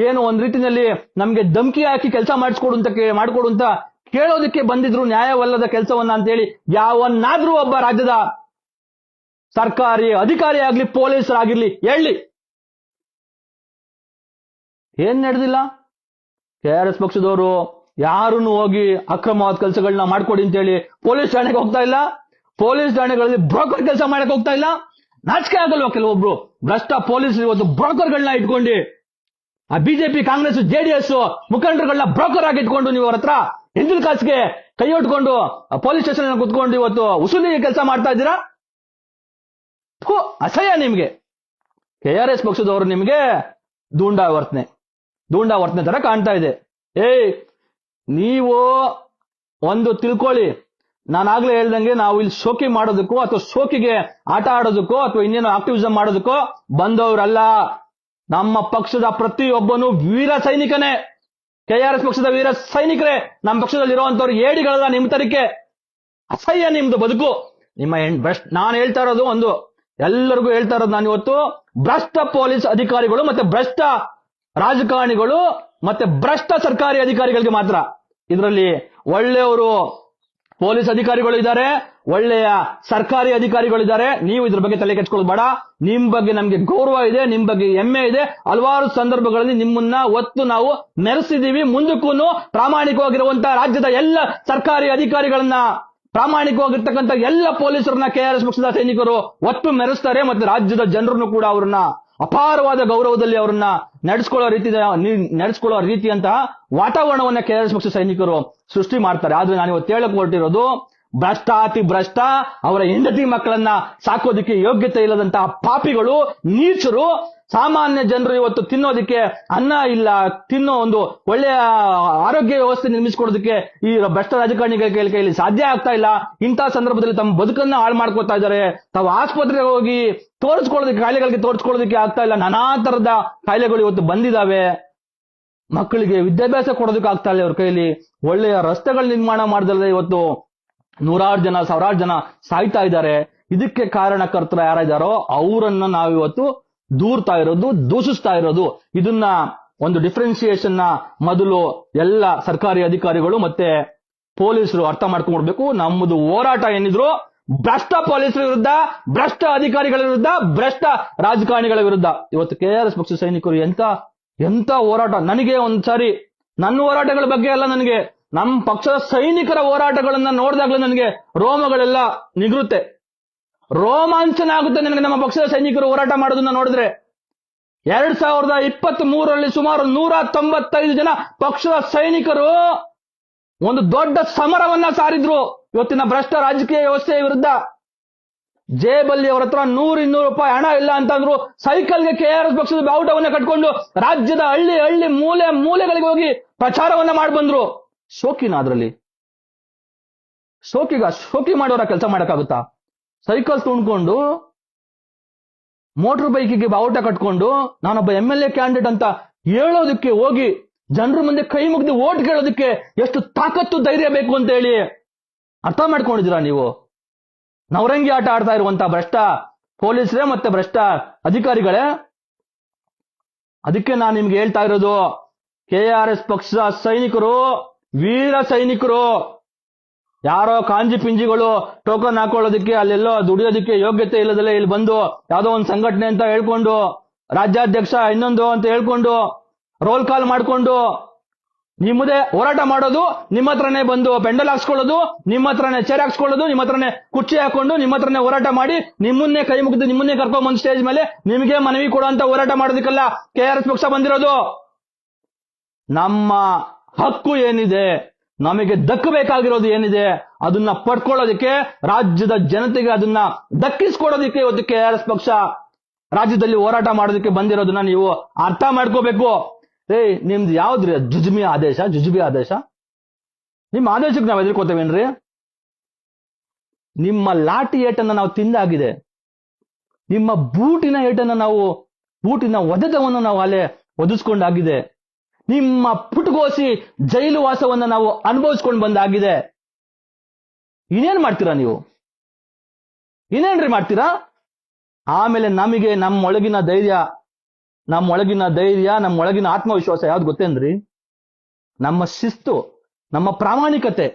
ಏನು ಒಂದ್ ರೀತಿಯಲ್ಲಿ ನಮ್ಗೆ ಧಮಕಿ ಹಾಕಿ ಕೆಲಸ ಮಾಡ್ಕೊಡು ಅಂತ ಕೇಳೋದಕ್ಕೆ ಬಂದಿದ್ರು, ನ್ಯಾಯವಲ್ಲದ ಕೆಲಸವನ್ನ ಅಂತ ಹೇಳಿ ಯಾವನ್ನಾದ್ರೂ ಒಬ್ಬ ರಾಜ್ಯದ ಸರ್ಕಾರಿ ಅಧಿಕಾರಿ ಆಗ್ಲಿ ಪೊಲೀಸರಾಗಿರ್ಲಿ ಹೇಳಿ. ಏನ್ ನಡೆದಿಲ್ಲ? KRS ಪಕ್ಷದವರು ಯಾರನ್ನು ಹೋಗಿ ಅಕ್ರಮವಾದ ಕೆಲಸಗಳನ್ನ ಮಾಡ್ಕೊಡಿ ಅಂತ ಹೇಳಿ ಪೊಲೀಸ್ ಠಾಣೆಗೆ ಹೋಗ್ತಾ ಇಲ್ಲ, ಪೊಲೀಸ್ ಠಾಣೆಗಳಲ್ಲಿ ಬ್ರೋಕರ್ ಕೆಲಸ ಮಾಡಕ್ ಹೋಗ್ತಾ ಇಲ್ಲ. ನಾಚಿಕೆ ಆಗಲ್ವಾ? ಕೆಲವೊಬ್ರು ಭ್ರಷ್ಟ ಪೊಲೀಸ್ ಇವತ್ತು ಬ್ರೋಕರ್ಗಳನ್ನ ಇಟ್ಕೊಂಡು, ಆ BJP, ಕಾಂಗ್ರೆಸ್, JDS ಮುಖಂಡರುಗಳನ್ನ ಬ್ರೋಕರ್ ಆಗಿ ಇಟ್ಕೊಂಡು ನೀವು ಅವ್ರ ಹತ್ರ ಎಂದಿನ ಕಾಸಿಗೆ ಕೈ ಹೊಟ್ಕೊಂಡು ಪೊಲೀಸ್ ಸ್ಟೇಷನ್ ಕುತ್ಕೊಂಡು ಇವತ್ತು ಉಸುಲಿಗೆ ಕೆಲಸ ಮಾಡ್ತಾ ಇದ್ದೀರಾ. ಅಸಹ್ಯ ನಿಮ್ಗೆ. KRS ಪಕ್ಷದವರು ನಿಮ್ಗೆ ದೂಂಡಾ ವರ್ತನೆ ತರ ಕಾಣ್ತಾ ಇದೆ. ನೀವು ಒಂದು ತಿಳ್ಕೊಳ್ಳಿ, ನಾನಾಗ್ಲೇ ಹೇಳ್ದಂಗೆ, ನಾವು ಇಲ್ಲಿ ಶೋಕಿ ಮಾಡೋದಕ್ಕೋ ಅಥವಾ ಶೋಕಿಗೆ ಆಟ ಆಡೋದಕ್ಕೋ ಅಥವಾ ಇನ್ನೇನೋ ಆಕ್ಟಿವಿಸಂ ಮಾಡೋದಕ್ಕೋ ಬಂದವರಲ್ಲ. ನಮ್ಮ ಪಕ್ಷದ ಪ್ರತಿಯೊಬ್ಬನು ವೀರ ಸೈನಿಕನೇ. KRS ಪಕ್ಷದ ವೀರ ಸೈನಿಕರೇ. ನಮ್ಮ ಪಕ್ಷದಲ್ಲಿ ಇರುವಂತವ್ರು ಏಡಿಗಳಲ್ಲ ನಿಮ್ಮ ತರಕ್ಕೆ. ಅಸಹ್ಯ ನಿಮ್ದು ಬದುಕು. ನಾನು ಹೇಳ್ತಾ ಇರೋದು ಒಂದು, ಎಲ್ಲರಿಗೂ ಹೇಳ್ತಾ ಇರೋದು ನಾನು ಇವತ್ತು, ಭ್ರಷ್ಟ ಪೊಲೀಸ್ ಅಧಿಕಾರಿಗಳು ಮತ್ತೆ ಭ್ರಷ್ಟ ರಾಜಕಾರಣಿಗಳು ಮತ್ತೆ ಭ್ರಷ್ಟ ಸರ್ಕಾರಿ ಅಧಿಕಾರಿಗಳಿಗೆ ಮಾತ್ರ. ಇದರಲ್ಲಿ ಒಳ್ಳೆಯವರು ಪೊಲೀಸ್ ಅಧಿಕಾರಿಗಳು ಇದ್ದಾರೆ, ಒಳ್ಳೆಯ ಸರ್ಕಾರಿ ಅಧಿಕಾರಿಗಳಿದ್ದಾರೆ. ನೀವು ಇದ್ರ ಬಗ್ಗೆ ತಲೆ ಕೆಡ್ಸ್ಕೊಳ್ಳೋದು ಬೇಡ. ನಿಮ್ ಬಗ್ಗೆ ನಮ್ಗೆ ಗೌರವ ಇದೆ, ನಿಮ್ ಬಗ್ಗೆ ಹೆಮ್ಮೆ ಇದೆ. ಹಲವಾರು ಸಂದರ್ಭಗಳಲ್ಲಿ ನಿಮ್ಮನ್ನ ಒತ್ತು ನಾವು ಮೆರೆಸಿದೀವಿ. ಮುಂದಕ್ಕೂ ಪ್ರಾಮಾಣಿಕವಾಗಿರುವಂತಹ ರಾಜ್ಯದ ಎಲ್ಲ ಸರ್ಕಾರಿ ಅಧಿಕಾರಿಗಳನ್ನ, ಪ್ರಾಮಾಣಿಕವಾಗಿರ್ತಕ್ಕಂಥ ಎಲ್ಲ ಪೊಲೀಸರನ್ನ KRS ಪಕ್ಷದ ಸೈನಿಕರು ಒತ್ತು ಮೆರೆಸ್ತಾರೆ. ಮತ್ತೆ ರಾಜ್ಯದ ಜನರನ್ನು ಕೂಡ ಅವರನ್ನ ಅಪಾರವಾದ ಗೌರವದಲ್ಲಿ ಅವರನ್ನ ನಡೆಸ್ಕೊಳ್ಳೋ ರೀತಿಯಂತಹ ವಾತಾವರಣವನ್ನ KRS ಪಕ್ಷ ಸೈನಿಕರು ಸೃಷ್ಟಿ ಮಾಡ್ತಾರೆ. ಆದ್ರೆ ನಾನು ಇವತ್ತು ಹೇಳಕ್ ಹೊರಟಿರೋದು, ಭ್ರಷ್ಟಾತಿ ಭ್ರಷ್ಟ, ಅವರ ಹೆಂಡತಿ ಮಕ್ಕಳನ್ನ ಸಾಕೋದಿಕ್ಕೆ ಯೋಗ್ಯತೆ ಇಲ್ಲದಂತಹ ಪಾಪಿಗಳು, ನೀಚರು, ಸಾಮಾನ್ಯ ಜನರು ಇವತ್ತು ತಿನ್ನೋದಿಕ್ಕೆ ಅನ್ನ ಇಲ್ಲ, ತಿನ್ನೋ ಒಂದು ಒಳ್ಳೆಯ ಆರೋಗ್ಯ ವ್ಯವಸ್ಥೆ ನಿರ್ಮಿಸಿಕೊಡೋದಕ್ಕೆ ಈ ಭ್ರಷ್ಟ ರಾಜಕಾರಣಿಗಳ ಕೈಯಲ್ಲಿ ಸಾಧ್ಯ ಆಗ್ತಾ ಇಲ್ಲ. ಇಂತಹ ಸಂದರ್ಭದಲ್ಲಿ ತಮ್ಮ ಬದುಕನ್ನ ಹಾಳು ಮಾಡ್ಕೋತಾ ಇದ್ದಾರೆ. ತಾವು ಆಸ್ಪತ್ರೆಗೆ ಹೋಗಿ ಕಾಯಿಲೆಗಳಿಗೆ ತೋರಿಸ್ಕೊಳ್ಳೋದಕ್ಕೆ ಆಗ್ತಾ ಇಲ್ಲ. ನಾನಾ ತರದ ಕಾಯಿಲೆಗಳು ಇವತ್ತು ಬಂದಿದ್ದಾವೆ. ಮಕ್ಕಳಿಗೆ ವಿದ್ಯಾಭ್ಯಾಸ ಕೊಡೋದಕ್ಕೆ ಆಗ್ತಾ ಇಲ್ಲ ಅವ್ರ ಕೈಯಲ್ಲಿ. ಒಳ್ಳೆಯ ರಸ್ತೆಗಳ ನಿರ್ಮಾಣ ಮಾಡದಲ್ಲದೆ ಇವತ್ತು ನೂರಾರು ಜನ, ಸಾವಿರಾರು ಜನ ಸಾಯ್ತಾ ಇದ್ದಾರೆ. ಇದಕ್ಕೆ ಕಾರಣಕರ್ತರು ಯಾರಿದ್ದಾರೋ ಅವರನ್ನ ನಾವಿವತ್ತು ದೂಷಿಸ್ತಾ ಇರೋದು. ಇದನ್ನ ಒಂದು ಡಿಫ್ರೆನ್ಸಿಯೇಷನ್ ನ ಮೊದಲು ಎಲ್ಲ ಸರ್ಕಾರಿ ಅಧಿಕಾರಿಗಳು ಮತ್ತೆ ಪೊಲೀಸರು ಅರ್ಥ ಮಾಡ್ಕೊಂಡ್ಬಿಡ್ಬೇಕು. ನಮ್ಮದು ಹೋರಾಟ ಏನಿದ್ರು ಭ್ರಷ್ಟ ಪೊಲೀಸರ ವಿರುದ್ಧ, ಭ್ರಷ್ಟ ಅಧಿಕಾರಿಗಳ ವಿರುದ್ಧ, ಭ್ರಷ್ಟ ರಾಜಕಾರಣಿಗಳ ವಿರುದ್ಧ. ಇವತ್ತು KRS ಪಕ್ಷ ಸೈನಿಕರು ಎಂತ ಹೋರಾಟ. ನನಗೆ ಒಂದ್ಸಾರಿ ನನ್ನ ಹೋರಾಟಗಳ ಬಗ್ಗೆ ಅಲ್ಲ, ನನಗೆ ನಮ್ಮ ಪಕ್ಷದ ಸೈನಿಕರ ಹೋರಾಟಗಳನ್ನ ನೋಡಿದಾಗಲೂ ನನಗೆ ರೋಮಗಳೆಲ್ಲ ನಿಗರುತ್ತೆ. ರೋಮಾಂಚನ ಆಗುತ್ತೆ ನನಗೆ ನಮ್ಮ ಪಕ್ಷದ ಸೈನಿಕರು ಹೋರಾಟ ಮಾಡೋದನ್ನ ನೋಡಿದ್ರೆ. 2023ರಲ್ಲಿ ಸುಮಾರು 195 ಜನ ಪಕ್ಷದ ಸೈನಿಕರು ಒಂದು ದೊಡ್ಡ ಸಮರವನ್ನ ಸಾರಿದ್ರು ಇವತ್ತಿನ ಭ್ರಷ್ಟ ರಾಜಕೀಯ ವ್ಯವಸ್ಥೆಯ ವಿರುದ್ಧ. ಜೇಬಲ್ಲಿ ಅವರ ಹತ್ರ 100-200 ರೂಪಾಯಿ ಹಣ ಇಲ್ಲ ಅಂತಂದ್ರು ಸೈಕಲ್ಗೆ KRS ಪಕ್ಷದ ಬಾವುಟವನ್ನ ಕಟ್ಕೊಂಡು ರಾಜ್ಯದ ಹಳ್ಳಿ ಹಳ್ಳಿ ಮೂಲೆ ಮೂಲೆಗಳಿಗೆ ಹೋಗಿ ಪ್ರಚಾರವನ್ನ ಮಾಡಿ ಬಂದ್ರು. ಶೋಕಿನ ಅದ್ರಲ್ಲಿ ಶೋಕಿ ಮಾಡೋರ ಕೆಲಸ ಮಾಡಕ್ಕಾಗುತ್ತಾ? ಸೈಕಲ್ ತುಂಡ್ಕೊಂಡು ಮೋಟರ್ ಬೈಕಿಗೆ ಬಾವುಟ ಕಟ್ಕೊಂಡು ನಾನೊಬ್ಬ MLA ಕ್ಯಾಂಡಿಡೇಟ್ ಅಂತ ಹೇಳೋದಕ್ಕೆ ಹೋಗಿ ಜನರ ಮುಂದೆ ಕೈ ಮುಗ್ದು ಓಟ್ ಕೇಳೋದಕ್ಕೆ ಎಷ್ಟು ತಾಕತ್ತು ಧೈರ್ಯ ಬೇಕು ಅಂತ ಹೇಳಿ ಅರ್ಥ ಮಾಡ್ಕೊಂಡಿದ್ದೀರಾ ನೀವು? ನವರಂಗಿ ಆಟ ಆಡ್ತಾ ಇರುವಂತ ಭ್ರಷ್ಟ ಪೊಲೀಸರೇ ಮತ್ತೆ ಭ್ರಷ್ಟ ಅಧಿಕಾರಿಗಳೇ. ಅದಕ್ಕೆ ನಾನು ನಿಮ್ಗೆ ಹೇಳ್ತಾ ಇರೋದು, KRS ಪಕ್ಷದ ಸೈನಿಕರು ವೀರ ಸೈನಿಕರು. ಯಾರೋ ಕಾಂಜಿ ಪಿಂಜಿಗಳು ಟೋಕನ್ ಹಾಕೊಳ್ಳೋದಕ್ಕೆ ಅಲ್ಲೆಲ್ಲೋ ದುಡಿಯೋದಕ್ಕೆ ಯೋಗ್ಯತೆ ಇಲ್ಲದಲ್ಲೇ ಇಲ್ಲಿ ಬಂದು ಯಾವ್ದೋ ಒಂದು ಸಂಘಟನೆ ಅಂತ ಹೇಳ್ಕೊಂಡು ರಾಜ್ಯಾಧ್ಯಕ್ಷ ಇನ್ನೊಂದು ಅಂತ ಹೇಳ್ಕೊಂಡು ರೋಲ್ ಕಾಲ್ ಮಾಡ್ಕೊಂಡು ನಿಮ್ಮದೇ ಹೋರಾಟ ಮಾಡೋದು, ನಿಮ್ಮ ಹತ್ರನೇ ಬಂದು ಪೆಂಡಲ್ ಹಾಕ್ಸ್ಕೊಳ್ಳೋದು, ನಿಮ್ಮ ಹತ್ರನೇ ಚೇರ್ ಹಾಕ್ಸ್ಕೊಳ್ಳೋದು, ನಿಮ್ಮ ಹತ್ರನೇ ಕುರ್ಚಿ ಹಾಕೊಂಡು ನಿಮ್ಮ ಹತ್ರನೇ ಹೋರಾಟ ಮಾಡಿ ನಿಮ್ಮನ್ನೇ ಕೈ ಮುಗಿದು ನಿಮ್ಮನ್ನೇ ಕರ್ಕೊಂಡ್ ಬಂದು ಸ್ಟೇಜ್ ಮೇಲೆ ನಿಮಗೆ ಮನವಿ ಕೊಡುವಂತ ಹೋರಾಟ ಮಾಡೋದಕ್ಕೆಲ್ಲ KRS ಪಕ್ಷ ಬಂದಿರೋದು. ನಮ್ಮ ಹಕ್ಕು ಏನಿದೆ, ನಮಗೆ ದಕ್ಕಬೇಕಾಗಿರೋದು ಏನಿದೆ ಅದನ್ನ ಪಡ್ಕೊಳ್ಳೋದಕ್ಕೆ, ರಾಜ್ಯದ ಜನತೆಗೆ ಅದನ್ನ ದಕ್ಕಿಸ್ಕೊಡೋದಕ್ಕೆ ಇವತ್ತು KRS ಪಕ್ಷ ರಾಜ್ಯದಲ್ಲಿ ಹೋರಾಟ ಮಾಡೋದಕ್ಕೆ ಬಂದಿರೋದನ್ನ ನೀವು ಅರ್ಥ ಮಾಡ್ಕೋಬೇಕು. ನಿಮ್ದು ಯಾವ್ದ್ರಿ ಜುಜುಬಿ ಆದೇಶ? ನಿಮ್ಮ ಆದೇಶಕ್ಕೆ ನಾವು ಎದುರ್ಕೋತೇವೇನ್ರಿ? ನಿಮ್ಮ ಲಾಠಿ ಏಟನ್ನ ನಾವು ತಿಂದಾಗಿದೆ. ನಿಮ್ಮ ಬೂಟಿನ ಒದೆತವನ್ನು ನಾವು ಅಲ್ಲೇ ಒದಿಸ್ಕೊಂಡಾಗಿದೆ. ನಿಮ್ಮ ಪುಟಗೋಸಿ ಜೈಲು ವಾಸವನ್ನ ನಾವು ಅನುಭವಿಸ್ಕೊಂಡು ಬಂದಾಗಿದೆ. ಇನ್ನೇನ್ ಮಾಡ್ತೀರಾ ನೀವು? ಇನ್ನೇನ್ರಿ ಮಾಡ್ತೀರಾ? ಆಮೇಲೆ ನಮಗೆ ನಮ್ಮೊಳಗಿನ ಧೈರ್ಯ, ನಮ್ಮೊಳಗಿನ ಆತ್ಮವಿಶ್ವಾಸ ಯಾವ್ದು ಗೊತ್ತೇನ್ರಿ? ನಮ್ಮ ಶಿಸ್ತು, ನಮ್ಮ ಪ್ರಾಮಾಣಿಕತೆ.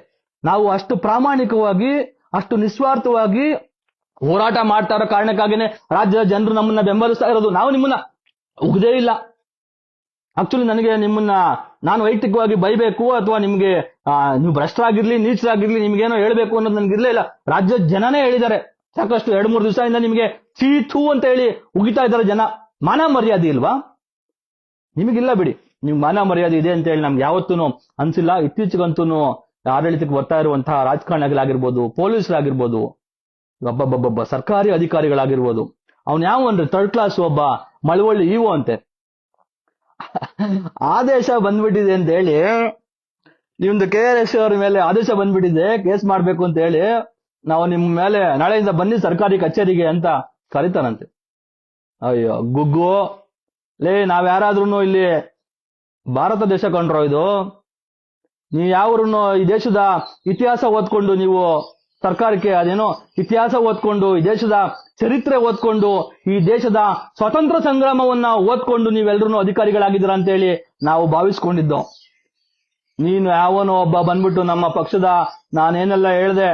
ನಾವು ಅಷ್ಟು ಪ್ರಾಮಾಣಿಕವಾಗಿ, ಅಷ್ಟು ನಿಸ್ವಾರ್ಥವಾಗಿ ಹೋರಾಟ ಮಾಡ್ತಾ ಇರೋ ಕಾರಣಕ್ಕಾಗಿನೇ ರಾಜ್ಯದ ಜನರು ನಮ್ಮನ್ನ ಬೆಂಬಲಿಸ್ತಾ ಇರೋದು. ನಾವು ನಿಮ್ಮನ್ನ ಉಗ್ದೇ ಇಲ್ಲ. ಆಕ್ಚುಲಿ ನನಗೆ ನಾನು ವೈಯಕ್ತಿಕವಾಗಿ ಬೈಬೇಕು ಅಥವಾ ನಿಮ್ಗೆ ನೀವು ಭ್ರಷ್ಟರಾಗಿರ್ಲಿ ನೀಚರಾಗಿರ್ಲಿ ನಿಮ್ಗೇನೋ ಹೇಳ್ಬೇಕು ಅನ್ನೋದು ನನಗಿರ್ಲೇ ಇಲ್ಲ. ರಾಜ್ಯದ ಜನನೇ ಹೇಳಿದ್ದಾರೆ ಸಾಕಷ್ಟು. 2-3 ದಿವಸದಿಂದ ನಿಮಗೆ ಥೂ ಅಂತ ಹೇಳಿ ಉಗಿತಾ ಇದ್ದಾರೆ ಜನ. ಮಾನ ಮರ್ಯಾದೆ ಇಲ್ವಾ ನಿಮಗಿಲ್ಲ ಬಿಡಿ. ನಿಮ್ಗೆ ಮಾನ ಮರ್ಯಾದೆ ಇದೆ ಅಂತ ಹೇಳಿ ನಮ್ಗೆ ಯಾವತ್ತೂ ಅನ್ಸಿಲ್ಲ. ಇತ್ತೀಚೆಗಂತೂ ಆಡಳಿತಕ್ಕೆ ಬರ್ತಾ ಇರುವಂತಹ ರಾಜಕಾರಣಿಗಳಾಗಿರ್ಬೋದು, ಪೊಲೀಸರಾಗಿರ್ಬೋದು, ಒಬ್ಬ ಸರ್ಕಾರಿ ಅಧಿಕಾರಿಗಳಾಗಿರ್ಬೋದು, ಅವ್ನು ಯಾವನ್ರಿ ಥರ್ಡ್ ಕ್ಲಾಸ್ ಒಬ್ಬ ಮಳವಳ್ಳಿ ಇವು ಅಂತೆ. ಆದೇಶ ಬಂದ್ಬಿಟ್ಟಿದೆ ಅಂತ ಹೇಳಿ, ನಿಮ್ದು KRS ಅವರ ಮೇಲೆ ಆದೇಶ ಬಂದ್ಬಿಟ್ಟಿದೆ, ಕೇಸ್ ಮಾಡ್ಬೇಕು ಅಂತ ಹೇಳಿ ನಾವು ನಿಮ್ಮ ಮೇಲೆ ನಾಳೆಯಿಂದ ಬನ್ನಿ ಸರ್ಕಾರಿ ಕಚೇರಿಗೆ ಅಂತ ಕರೀತಾರಂತೆ. ಅಯ್ಯೋ ಗುಗ್ಗು ನಾವ್ಯಾರಾದ್ರೂ ಇಲ್ಲಿ ಭಾರತ ದೇಶ ಕಂಡ್ರೋ ಇದು? ನೀವು ಯಾವ್ರನ್ನು ಈ ದೇಶದ ಇತಿಹಾಸ ಓದ್ಕೊಂಡು ನೀವು ಸರ್ಕಾರಕ್ಕೆ ಅದೇನೋ ಇತಿಹಾಸ ಓದ್ಕೊಂಡು, ಈ ದೇಶದ ಚರಿತ್ರೆ ಓದ್ಕೊಂಡು, ಈ ದೇಶದ ಸ್ವಾತಂತ್ರ್ಯ ಸಂಗ್ರಾಮವನ್ನ ಓದ್ಕೊಂಡು ನೀವೆಲ್ಲರೂ ಅಧಿಕಾರಿಗಳಾಗಿದ್ದೀರಾ ಅಂತ ಹೇಳಿ ನಾವು ಭಾವಿಸ್ಕೊಂಡಿದ್ದೋ. ನೀನು ಯಾವನೋ ಒಬ್ಬ ಬಂದ್ಬಿಟ್ಟು ನಮ್ಮ ಪಕ್ಷದ ನಾನೇನೆಲ್ಲ ಹೇಳ್ದೆ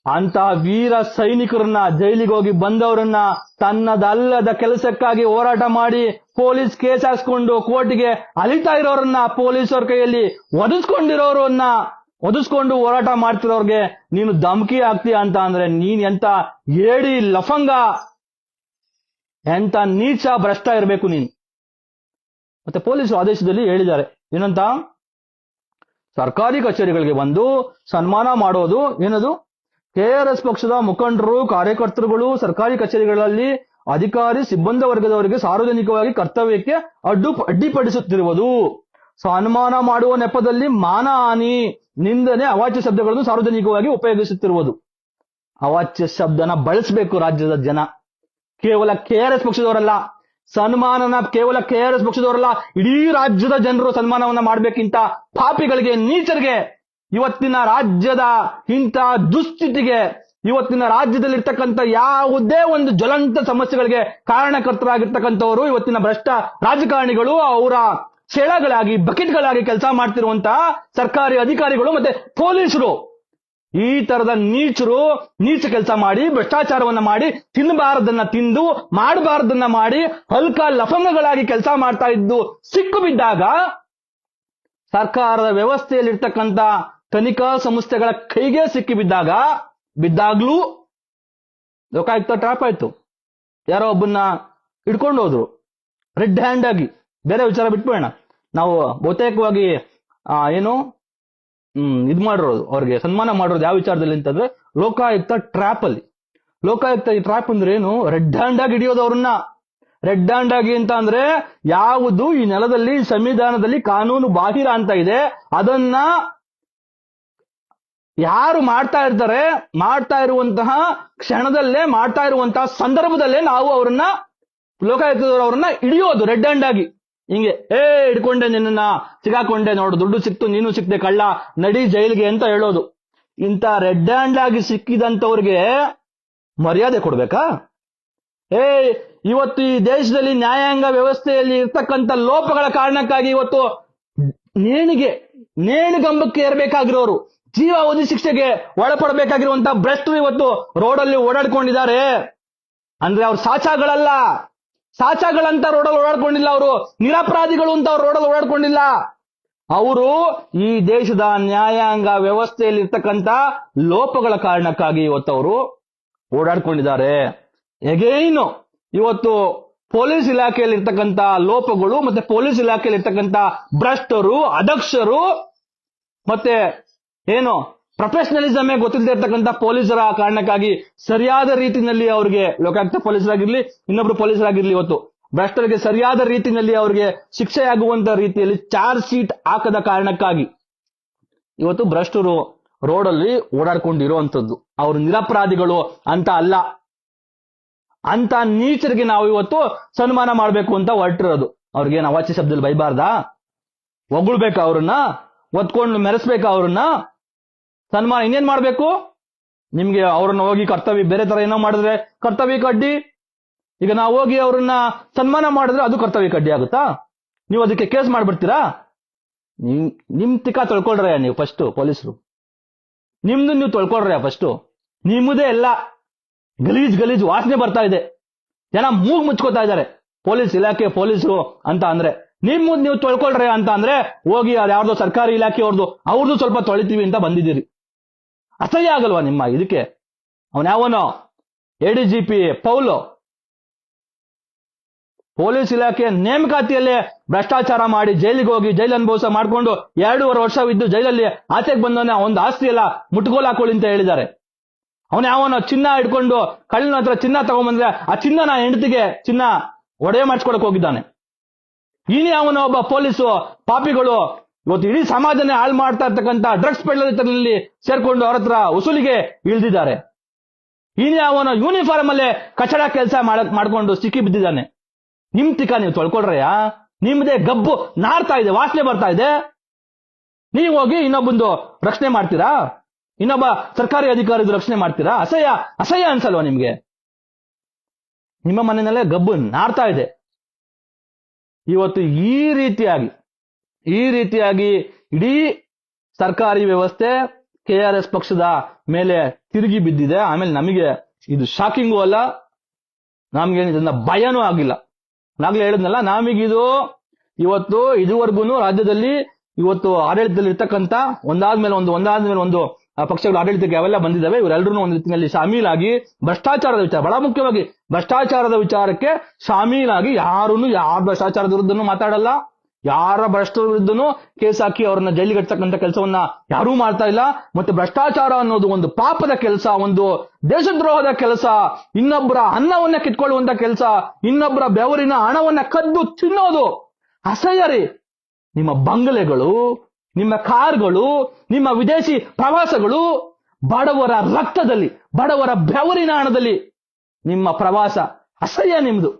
ಅಂತ ವೀರ ಸೈನಿಕರನ್ನ, ಜೈಲಿಗೆ ಹೋಗಿ ಬಂದವರನ್ನ, ತನ್ನದಲ್ಲದ ಕೆಲಸಕ್ಕಾಗಿ ಹೋರಾಟ ಮಾಡಿ ಪೊಲೀಸ್ ಕೇಸ್ ಹಾಕ್ಸ್ಕೊಂಡು ಕೋರ್ಟಿಗೆ ಅಲಿತಾ ಇರೋರನ್ನ, ಪೊಲೀಸರ ಕೈಯಲ್ಲಿ ಒದಿಸ್ಕೊಂಡು ಹೋರಾಟ ಮಾಡ್ತಿರೋರ್ಗೆ ನೀನು ಧಮಕಿ ಆಗ್ತೀಯ ಅಂತ ಅಂದ್ರೆ ನೀನ್ ಎಂತ ಏಡಿ ಲಫಂಗ, ಎಂತ ನೀಚ ಭ್ರಷ್ಟ ಇರಬೇಕು ನೀನು. ಮತ್ತೆ ಪೊಲೀಸರು ಆದೇಶದಲ್ಲಿ ಹೇಳಿದ್ದಾರೆ ಏನಂತ, ಸರ್ಕಾರಿ ಕಚೇರಿಗಳಿಗೆ ಬಂದು ಸನ್ಮಾನ ಮಾಡೋದು ಏನದು, KRS ಪಕ್ಷದ ಮುಖಂಡರು, ಕಾರ್ಯಕರ್ತರುಗಳು ಸರ್ಕಾರಿ ಕಚೇರಿಗಳಲ್ಲಿ ಅಧಿಕಾರಿ ಸಿಬ್ಬಂದಿ ವರ್ಗದವರಿಗೆ ಸಾರ್ವಜನಿಕವಾಗಿ ಕರ್ತವ್ಯಕ್ಕೆ ಅಡ್ಡಿಪಡಿಸುತ್ತಿರುವುದು, ಸನ್ಮಾನ ಮಾಡುವ ನೆಪದಲ್ಲಿ ಮಾನಹಾನಿ, ನಿಂದನೆ, ಅವಾಚ್ಯ ಶಬ್ದಗಳನ್ನು ಸಾರ್ವಜನಿಕವಾಗಿ ಉಪಯೋಗಿಸುತ್ತಿರುವುದು. ಅವಾಚ್ಯ ಶಬ್ದನ ಬಳಸಬೇಕು ರಾಜ್ಯದ ಜನ. ಕೇವಲ KRS ಪಕ್ಷದವರಲ್ಲ, ಸನ್ಮಾನನ ಕೇವಲ KRS ಪಕ್ಷದವರಲ್ಲ, ಇಡೀ ರಾಜ್ಯದ ಜನರು ಸನ್ಮಾನವನ್ನ ಮಾಡ್ಬೇಕಿಂತ ಪಾಪಿಗಳಿಗೆ, ನೀಚರಿಗೆ, ಇವತ್ತಿನ ರಾಜ್ಯದ ಇಂಥ ದುಸ್ಥಿತಿಗೆ, ಇವತ್ತಿನ ರಾಜ್ಯದಲ್ಲಿರ್ತಕ್ಕಂಥ ಯಾವುದೇ ಒಂದು ಜ್ವಲಂತ ಸಮಸ್ಯೆಗಳಿಗೆ ಕಾರಣಕರ್ತರಾಗಿರ್ತಕ್ಕಂಥವರು ಇವತ್ತಿನ ಭ್ರಷ್ಟ ರಾಜಕಾರಣಿಗಳು, ಅವರ ಸೆಳಗಳಾಗಿ ಬಕೆಟ್ಗಳಾಗಿ ಕೆಲಸ ಮಾಡ್ತಿರುವಂತಹ ಸರ್ಕಾರಿ ಅಧಿಕಾರಿಗಳು ಮತ್ತೆ ಪೊಲೀಸರು, ಈ ತರದ ನೀಚ ಕೆಲಸ ಮಾಡಿ, ಭ್ರಷ್ಟಾಚಾರವನ್ನ ಮಾಡಿ, ತಿನ್ನಬಾರದನ್ನ ತಿಂದು, ಮಾಡಬಾರದನ್ನ ಮಾಡಿ, ಹಲ್ಕ ಲಫಂಗಗಳಾಗಿ ಕೆಲಸ ಮಾಡ್ತಾ ಇದ್ದು ಸಿಕ್ಕು ಬಿದ್ದಾಗ, ಸರ್ಕಾರದ ವ್ಯವಸ್ಥೆಯಲ್ಲಿರ್ತಕ್ಕಂಥ ತನಿಖಾ ಸಂಸ್ಥೆಗಳ ಕೈಗೆ ಸಿಕ್ಕಿ ಬಿದ್ದಾಗ ಬಿದ್ದಾಗ್ಲೂ ಲೋಕಾಯುಕ್ತ ಟ್ರಾಪ್ ಆಯ್ತು. ಯಾರೋ ಒಬ್ಬನ್ನ ಹಿಡ್ಕೊಂಡು ಹೋದ್ರು ರೆಡ್ ಹ್ಯಾಂಡ್ ಆಗಿ. ಬೇರೆ ವಿಚಾರ ಬಿಟ್ಬೇಡ, ನಾವು ಬಹುತೇಕವಾಗಿ ಏನು ಇದ್ ಮಾಡಿರೋದು, ಅವ್ರಿಗೆ ಸನ್ಮಾನ ಮಾಡಿರೋದು ಯಾವ ವಿಚಾರದಲ್ಲಿ ಅಂತಂದ್ರೆ ಲೋಕಾಯುಕ್ತ ಟ್ರಾಪ್ ಅಲ್ಲಿ. ಲೋಕಾಯುಕ್ತ ಈ ಟ್ರಾಪ್ ಅಂದ್ರೆ ಏನು, ರೆಡ್ ಹ್ಯಾಂಡ್ ಆಗಿ ಹಿಡಿಯೋದು ಅವ್ರನ್ನ. ರೆಡ್ ಹ್ಯಾಂಡ್ ಆಗಿ ಅಂತ ಅಂದ್ರೆ ಯಾವುದು ಈ ನೆಲದಲ್ಲಿ ಸಂವಿಧಾನದಲ್ಲಿ ಕಾನೂನು ಬಾಹಿರ ಅಂತ ಇದೆ ಅದನ್ನ ಯಾರು ಮಾಡ್ತಾ ಇರ್ತಾರೆ, ಮಾಡ್ತಾ ಇರುವಂತಹ ಕ್ಷಣದಲ್ಲೇ, ಮಾಡ್ತಾ ಇರುವಂತಹ ಸಂದರ್ಭದಲ್ಲೇ ನಾವು ಅವ್ರನ್ನ ಲೋಕಾಯುಕ್ತದವರು ಅವ್ರನ್ನ ಹಿಡಿಯೋದು ರೆಡ್ ಹ್ಯಾಂಡ್ ಆಗಿ. ಹಿಂಗೆ ಹಿಡ್ಕೊಂಡೆ, ನಿನ್ನ ಸಿಗಾಕೊಂಡೆ ನೋಡು, ದುಡ್ಡು ಸಿಕ್ತು, ನೀನು ಸಿಕ್ತೆ, ಕಳ್ಳ, ನಡಿ ಜೈಲಿಗೆ ಅಂತ ಹೇಳೋದು. ಇಂಥ ರೆಡ್ ಹ್ಯಾಂಡ್ ಆಗಿ ಸಿಕ್ಕಿದಂತವ್ರಿಗೆ ಮರ್ಯಾದೆ ಕೊಡ್ಬೇಕಾ? ಇವತ್ತು ಈ ದೇಶದಲ್ಲಿ ನ್ಯಾಯಾಂಗ ವ್ಯವಸ್ಥೆಯಲ್ಲಿ ಇರ್ತಕ್ಕಂಥ ಲೋಪಗಳ ಕಾರಣಕ್ಕಾಗಿ ಇವತ್ತು ನೇಣಿಗಂಬಕ್ಕೆ ಏರ್ಬೇಕಾಗಿರೋರು, ಜೀವಾವಧಿ ಶಿಕ್ಷೆಗೆ ಒಳಪಡಬೇಕಾಗಿರುವಂತಹ ಭ್ರಷ್ಟರು ಇವತ್ತು ರೋಡಲ್ಲಿ ಓಡಾಡ್ಕೊಂಡಿದ್ದಾರೆ. ಅಂದ್ರೆ ಅವ್ರು ಸಾಚಾಗಳಂತ ರೋಡಲ್ಲಿ ಓಡಾಡ್ಕೊಂಡಿಲ್ಲ, ಅವರು ನಿರಪರಾಧಿಗಳು ಅಂತ ಅವ್ರು ರೋಡಲ್ಲಿ ಓಡಾಡ್ಕೊಂಡಿಲ್ಲ. ಅವರು ಈ ದೇಶದ ನ್ಯಾಯಾಂಗ ವ್ಯವಸ್ಥೆಯಲ್ಲಿ ಇರ್ತಕ್ಕಂಥ ಲೋಪಗಳ ಕಾರಣಕ್ಕಾಗಿ ಇವತ್ತು ಅವರು ಓಡಾಡ್ಕೊಂಡಿದ್ದಾರೆ. ಎಗೈನು ಇವತ್ತು ಪೊಲೀಸ್ ಇಲಾಖೆಯಲ್ಲಿ ಇರ್ತಕ್ಕಂಥ ಲೋಪಗಳು, ಮತ್ತೆ ಪೊಲೀಸ್ ಇಲಾಖೆಯಲ್ಲಿ ಇರ್ತಕ್ಕಂಥ ಭ್ರಷ್ಟರು, ಅದಕ್ಷರು, ಮತ್ತೆ ಏನು ಪ್ರೊಫೆಷನಲಿಸಮೇ ಗೊತ್ತಿಲ್ಲದೆ ಇರ್ತಕ್ಕಂಥ ಪೊಲೀಸರ ಕಾರಣಕ್ಕಾಗಿ ಸರಿಯಾದ ರೀತಿಯಲ್ಲಿ ಅವ್ರಿಗೆ, ಲೋಕಾಯುಕ್ತ ಪೊಲೀಸರಾಗಿರ್ಲಿ, ಇನ್ನೊಬ್ರು ಪೊಲೀಸರಾಗಿರ್ಲಿ, ಇವತ್ತು ಭ್ರಷ್ಟರಿಗೆ ಸರಿಯಾದ ರೀತಿಯಲ್ಲಿ ಅವ್ರಿಗೆ ಶಿಕ್ಷೆಯಾಗುವಂತ ರೀತಿಯಲ್ಲಿ ಚಾರ್ಜ್ ಶೀಟ್ ಹಾಕದ ಕಾರಣಕ್ಕಾಗಿ ಇವತ್ತು ಭ್ರಷ್ಟರು ರೋಡಲ್ಲಿ ಓಡಾಡ್ಕೊಂಡಿರುವಂತದ್ದು. ಅವರು ನಿರಪರಾಧಿಗಳು ಅಂತ ಅಲ್ಲ. ಅಂತ ನೀಚರಿಗೆ ನಾವು ಇವತ್ತು ಸನ್ಮಾನ ಮಾಡಬೇಕು ಅಂತ ಹೊರಟಿರೋದು. ಅವ್ರಿಗೇನು ಅವಾಚ್ಯ ಶಬ್ದದಲ್ಲಿ ಬೈಬಾರ್ದಾ? ಹೊಗಳ್ಬೇಕಾ ಅವ್ರನ್ನ? ಒತ್ಕೊಂಡು ಮೆರೆಸ್ಬೇಕಾ ಅವ್ರನ್ನ? ಸನ್ಮಾನ ಇನ್ನೇನ್ ಮಾಡ್ಬೇಕು? ನಿಮ್ಗೆ ಅವ್ರನ್ನ ಹೋಗಿ ಕರ್ತವ್ಯ ಬೇರೆ ತರ ಏನೋ ಮಾಡಿದ್ರೆ ಕರ್ತವ್ಯಕ್ಕೆ ಅಡ್ಡಿ. ಈಗ ನಾವು ಹೋಗಿ ಅವ್ರನ್ನ ಸನ್ಮಾನ ಮಾಡಿದ್ರೆ ಅದು ಕರ್ತವ್ಯಕ್ಕೆ ಅಡ್ಡಿ ಆಗುತ್ತಾ? ನೀವು ಅದಕ್ಕೆ ಕೇಸ್ ಮಾಡ್ಬಿಡ್ತೀರಾ? ನಿಮ್ ತಿಕ್ಕ ತೊಳ್ಕೊಳ್ರ ನೀವು ಫಸ್ಟ್. ಪೊಲೀಸರು ನಿಮ್ದು ನೀವು ತೊಳ್ಕೊಳ್ರ ಫಸ್ಟ್. ನಿಮ್ಮದೇ ಎಲ್ಲ ಗಲೀಜ್ ವಾಸನೆ ಬರ್ತಾ ಇದೆ. ಜನ ಮೂಗ್ ಮುಚ್ಕೋತಾ ಇದ್ದಾರೆ ಪೊಲೀಸ್ ಇಲಾಖೆ, ಪೊಲೀಸರು ಅಂತ ಅಂದ್ರೆ. ನಿಮ್ಮದ್ ನೀವು ತೊಳ್ಕೊಳ್ರೆ ಅಂತ ಅಂದ್ರೆ ಹೋಗಿ ಯಾವ್ದೋ ಸರ್ಕಾರಿ ಇಲಾಖೆ ಅವ್ರದ್ದು ಸ್ವಲ್ಪ ತೊಳಿತೀವಿ ಅಂತ ಬಂದಿದ್ದೀರಿ. ಅಸಹ್ಯ ಆಗಲ್ವಾ ನಿಮ್ಮ ಇದಕ್ಕೆ? ಅವನ್ಯಾವನೋ ADGP ಪೌಲು ಪೊಲೀಸ್ ಇಲಾಖೆ ನೇಮಕಾತಿಯಲ್ಲೇ ಭ್ರಷ್ಟಾಚಾರ ಮಾಡಿ ಜೈಲಿಗೆ ಹೋಗಿ ಜೈಲು ಅನುಭವಿಸ ಮಾಡ್ಕೊಂಡು 2.5 ವರ್ಷವಿದ್ದು ಜೈಲಲ್ಲಿ ಆಚೆಗೆ ಬಂದವನ ಒಂದು ಆಸ್ತಿ ಎಲ್ಲ ಮುಟ್ಗೋಲ್ ಹಾಕೊಳ್ಳಿ ಅಂತ ಹೇಳಿದ್ದಾರೆ. ಅವನ್ಯಾವನೋ ಚಿನ್ನ ಹಿಡ್ಕೊಂಡು ಕಳ್ಳನ ಹತ್ರ ಚಿನ್ನ ತಗೊಂಡ್ಬಂದ್ರೆ ಆ ಚಿನ್ನನ ಹೆಂಡತಿಗೆ ಚಿನ್ನ ಒಡೆಯ ಮಾಡಿಸ್ಕೊಳಕ್ ಹೋಗಿದ್ದಾನೆ. ಅವನ ಒಬ್ಬ ಪೊಲೀಸು ಪಾಪಿಗಳು ಇವತ್ತು ಇಡೀ ಸಮಾಜನೇ ಹಾಳು ಮಾಡ್ತಾ ಇರ್ತಕ್ಕಂಥ ಡ್ರಗ್ಸ್ ಪೆಡ್ಲರ್ನಲ್ಲಿ ಸೇರ್ಕೊಂಡು ಅವ್ರ ಹತ್ರ ವಸೂಲಿಗೆ ಇಳಿದಿದ್ದಾರೆ. ಅವನ ಯೂನಿಫಾರ್ಮ್ ಅಲ್ಲೇ ಕಚಡ ಕೆಲಸ ಮಾಡ್ಕೊಂಡು ಸಿಕ್ಕಿ ಬಿದ್ದಿದ್ದಾನೆ. ನಿಮ್ ತಿಕ್ಕ ನೀವು ತೊಳ್ಕೊಳ್ರಯ್ಯ. ನಿಮ್ದೇ ಗಬ್ಬು ನಾರ್ತಾ ಇದೆ, ವಾಸನೆ ಬರ್ತಾ ಇದೆ. ನೀವು ಹೋಗಿ ಇನ್ನೊಬ್ಬಂದು ರಕ್ಷಣೆ ಮಾಡ್ತೀರಾ? ಇನ್ನೊಬ್ಬ ಸರ್ಕಾರಿ ಅಧಿಕಾರಿದು ರಕ್ಷಣೆ ಮಾಡ್ತೀರಾ? ಅಸಹ್ಯ ಅನ್ಸಲ್ವಾ ನಿಮ್ಗೆ? ನಿಮ್ಮ ಮನೆಯಲ್ಲೇ ಗಬ್ಬು ನಾರ್ತಾ ಇದೆ. ಇವತ್ತು ಈ ರೀತಿಯಾಗಿ ಇಡೀ ಸರ್ಕಾರಿ ವ್ಯವಸ್ಥೆ KRS ಪಕ್ಷದ ಮೇಲೆ ತಿರುಗಿ ಬಿದ್ದಿದೆ. ಆಮೇಲೆ ನಮಗೆ ಇದು ಶಾಕಿಂಗು ಅಲ್ಲ, ನಮ್ಗೆ ಇದನ್ನ ಭಯನೂ ಆಗಿಲ್ಲ. ನಾಗ್ಲೇ ಹೇಳಿದ್ನಲ್ಲ, ನಮಗಿದು ಇವತ್ತು ಇದುವರೆಗೂ ರಾಜ್ಯದಲ್ಲಿ ಇವತ್ತು ಆಡಳಿತದಲ್ಲಿ ಇರ್ತಕ್ಕಂಥ ಒಂದಾದ್ಮೇಲೆ ಒಂದು ಪಕ್ಷಗಳು ಆಡಳಿತಕ್ಕೆ ಅವೆಲ್ಲ ಬಂದಿದ್ದಾವೆ. ಇವರೆಲ್ಲರೂ ಒಂದು ರೀತಿಯಲ್ಲಿ ಶಾಮೀಲಾಗಿ ಭ್ರಷ್ಟಾಚಾರದ ವಿಚಾರ, ಬಹಳ ಮುಖ್ಯವಾಗಿ ಭ್ರಷ್ಟಾಚಾರದ ವಿಚಾರಕ್ಕೆ ಶಾಮೀಲಾಗಿ ಯಾರ ಭ್ರಷ್ಟಾಚಾರದ ವಿರುದ್ಧನೂ ಮಾತಾಡಲ್ಲ, ಯಾರ ಭ್ರಷ್ಟರ ವಿರುದ್ಧನೂ ಕೇಸ್ ಹಾಕಿ ಅವ್ರನ್ನ ಜೈಲಿಗೆ ಹಚ್ಚತಕ್ಕಂಥ ಕೆಲಸವನ್ನ ಯಾರೂ ಮಾಡ್ತಾ ಇಲ್ಲ. ಮತ್ತೆ ಭ್ರಷ್ಟಾಚಾರ ಅನ್ನೋದು ಒಂದು ಪಾಪದ ಕೆಲಸ, ಒಂದು ದೇಶದ್ರೋಹದ ಕೆಲಸ, ಇನ್ನೊಬ್ಬರ ಅನ್ನವನ್ನ ಕಿತ್ಕೊಳ್ಳುವಂತ ಕೆಲಸ, ಇನ್ನೊಬ್ಬರ ಬೆವರಿನ ಹಣವನ್ನ ಕದ್ದು ತಿನ್ನೋದು ಅಸಹ್ಯ ರೀ. ನಿಮ್ಮ ಬಂಗಲೆಗಳು, ನಿಮ್ಮ ಕಾರ್ಗಳು, ನಿಮ್ಮ ವಿದೇಶಿ ಪ್ರವಾಸಗಳು, ಬಡವರ ರಕ್ತದಲ್ಲಿ, ಬಡವರ ಬೆವರಿನ ಹಣದಲ್ಲಿ ನಿಮ್ಮ ಪ್ರವಾಸ ಅಸಹ್ಯ ನಿಮ್ದು.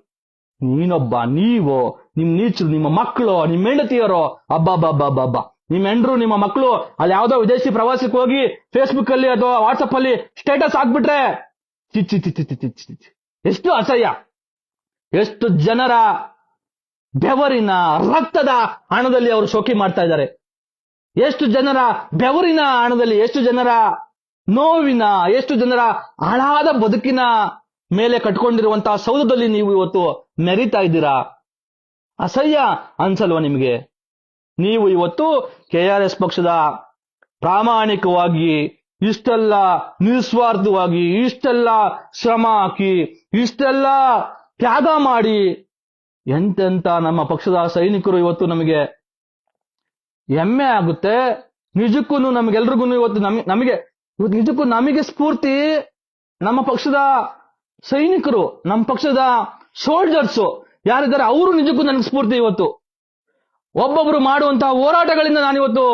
ನೀವು ನಿಮ್ ನೀಚರು, ನಿಮ್ಮ ಮಕ್ಕಳು, ನಿಮ್ಮ ಹೆಂಡತಿಯರೋ, ಅಬ್ಬಬ್ಬಬ್ಬಬ್ಬ, ನಿಮ್ಮ ಹೆಂಡ್ರು, ನಿಮ್ಮ ಮಕ್ಕಳು ಅಲ್ಲಿ ಯಾವ್ದೋ ವಿದೇಶಿ ಪ್ರವಾಸಕ್ಕೆ ಹೋಗಿ ಫೇಸ್ಬುಕ್ ಅಲ್ಲಿ ಅಥವಾ ವಾಟ್ಸಪ್ ಅಲ್ಲಿ ಸ್ಟೇಟಸ್ ಹಾಕ್ಬಿಟ್ರೆ ಎಷ್ಟು ಅಸಹ್ಯ. ಎಷ್ಟು ಜನರ ಬೆವರಿನ ರಕ್ತದ ಹಣದಲ್ಲಿ ಅವರು ಶೋಕಿ ಮಾಡ್ತಾ ಇದ್ದಾರೆ. ಎಷ್ಟು ಜನರ ಬೆವರಿನ ಹಣದಲ್ಲಿ, ಎಷ್ಟು ಜನರ ನೋವಿನ, ಎಷ್ಟು ಜನರ ಹಾಳಾದ ಬದುಕಿನ ಮೇಲೆ ಕಟ್ಕೊಂಡಿರುವಂತಹ ಸೌಧದಲ್ಲಿ ನೀವು ಇವತ್ತು ಮೆರಿತಾ ಇದ್ದೀರಾ. ಅಸಹ್ಯ ಅನ್ಸಲ್ವಾ ನಿಮಗೆ? ನೀವು ಇವತ್ತು KRS ಪಕ್ಷದ ಪ್ರಾಮಾಣಿಕವಾಗಿ ಇಷ್ಟೆಲ್ಲ ನಿಸ್ವಾರ್ಥವಾಗಿ, ಇಷ್ಟೆಲ್ಲ ಶ್ರಮ ಹಾಕಿ, ಇಷ್ಟೆಲ್ಲ ತ್ಯಾಗ ಮಾಡಿ ಎಂತೆಂತ ನಮ್ಮ ಪಕ್ಷದ ಸೈನಿಕರು ಇವತ್ತು ನಮಗೆ ಹೆಮ್ಮೆ ಆಗುತ್ತೆ. ನಿಜಕ್ಕೂ ನಮಗೆಲ್ರಿಗೂ ಇವತ್ತು ನಮಗೆ ನಿಜಕ್ಕೂ ನಮಗೆ ಸ್ಫೂರ್ತಿ ನಮ್ಮ ಪಕ್ಷದ ಸೈನಿಕರು, ನಮ್ಮ ಪಕ್ಷದ ಸೋಲ್ಜರ್ಸ್ ಯಾರಿದ್ದಾರೆ ಅವರು ನಿಜಕ್ಕೂ ನನಗೆ ಸ್ಫೂರ್ತಿ. ಇವತ್ತು ಒಬ್ಬೊಬ್ರು ಮಾಡುವಂತಹ ಹೋರಾಟಗಳಿಂದ ನಾನಿವತ್ತು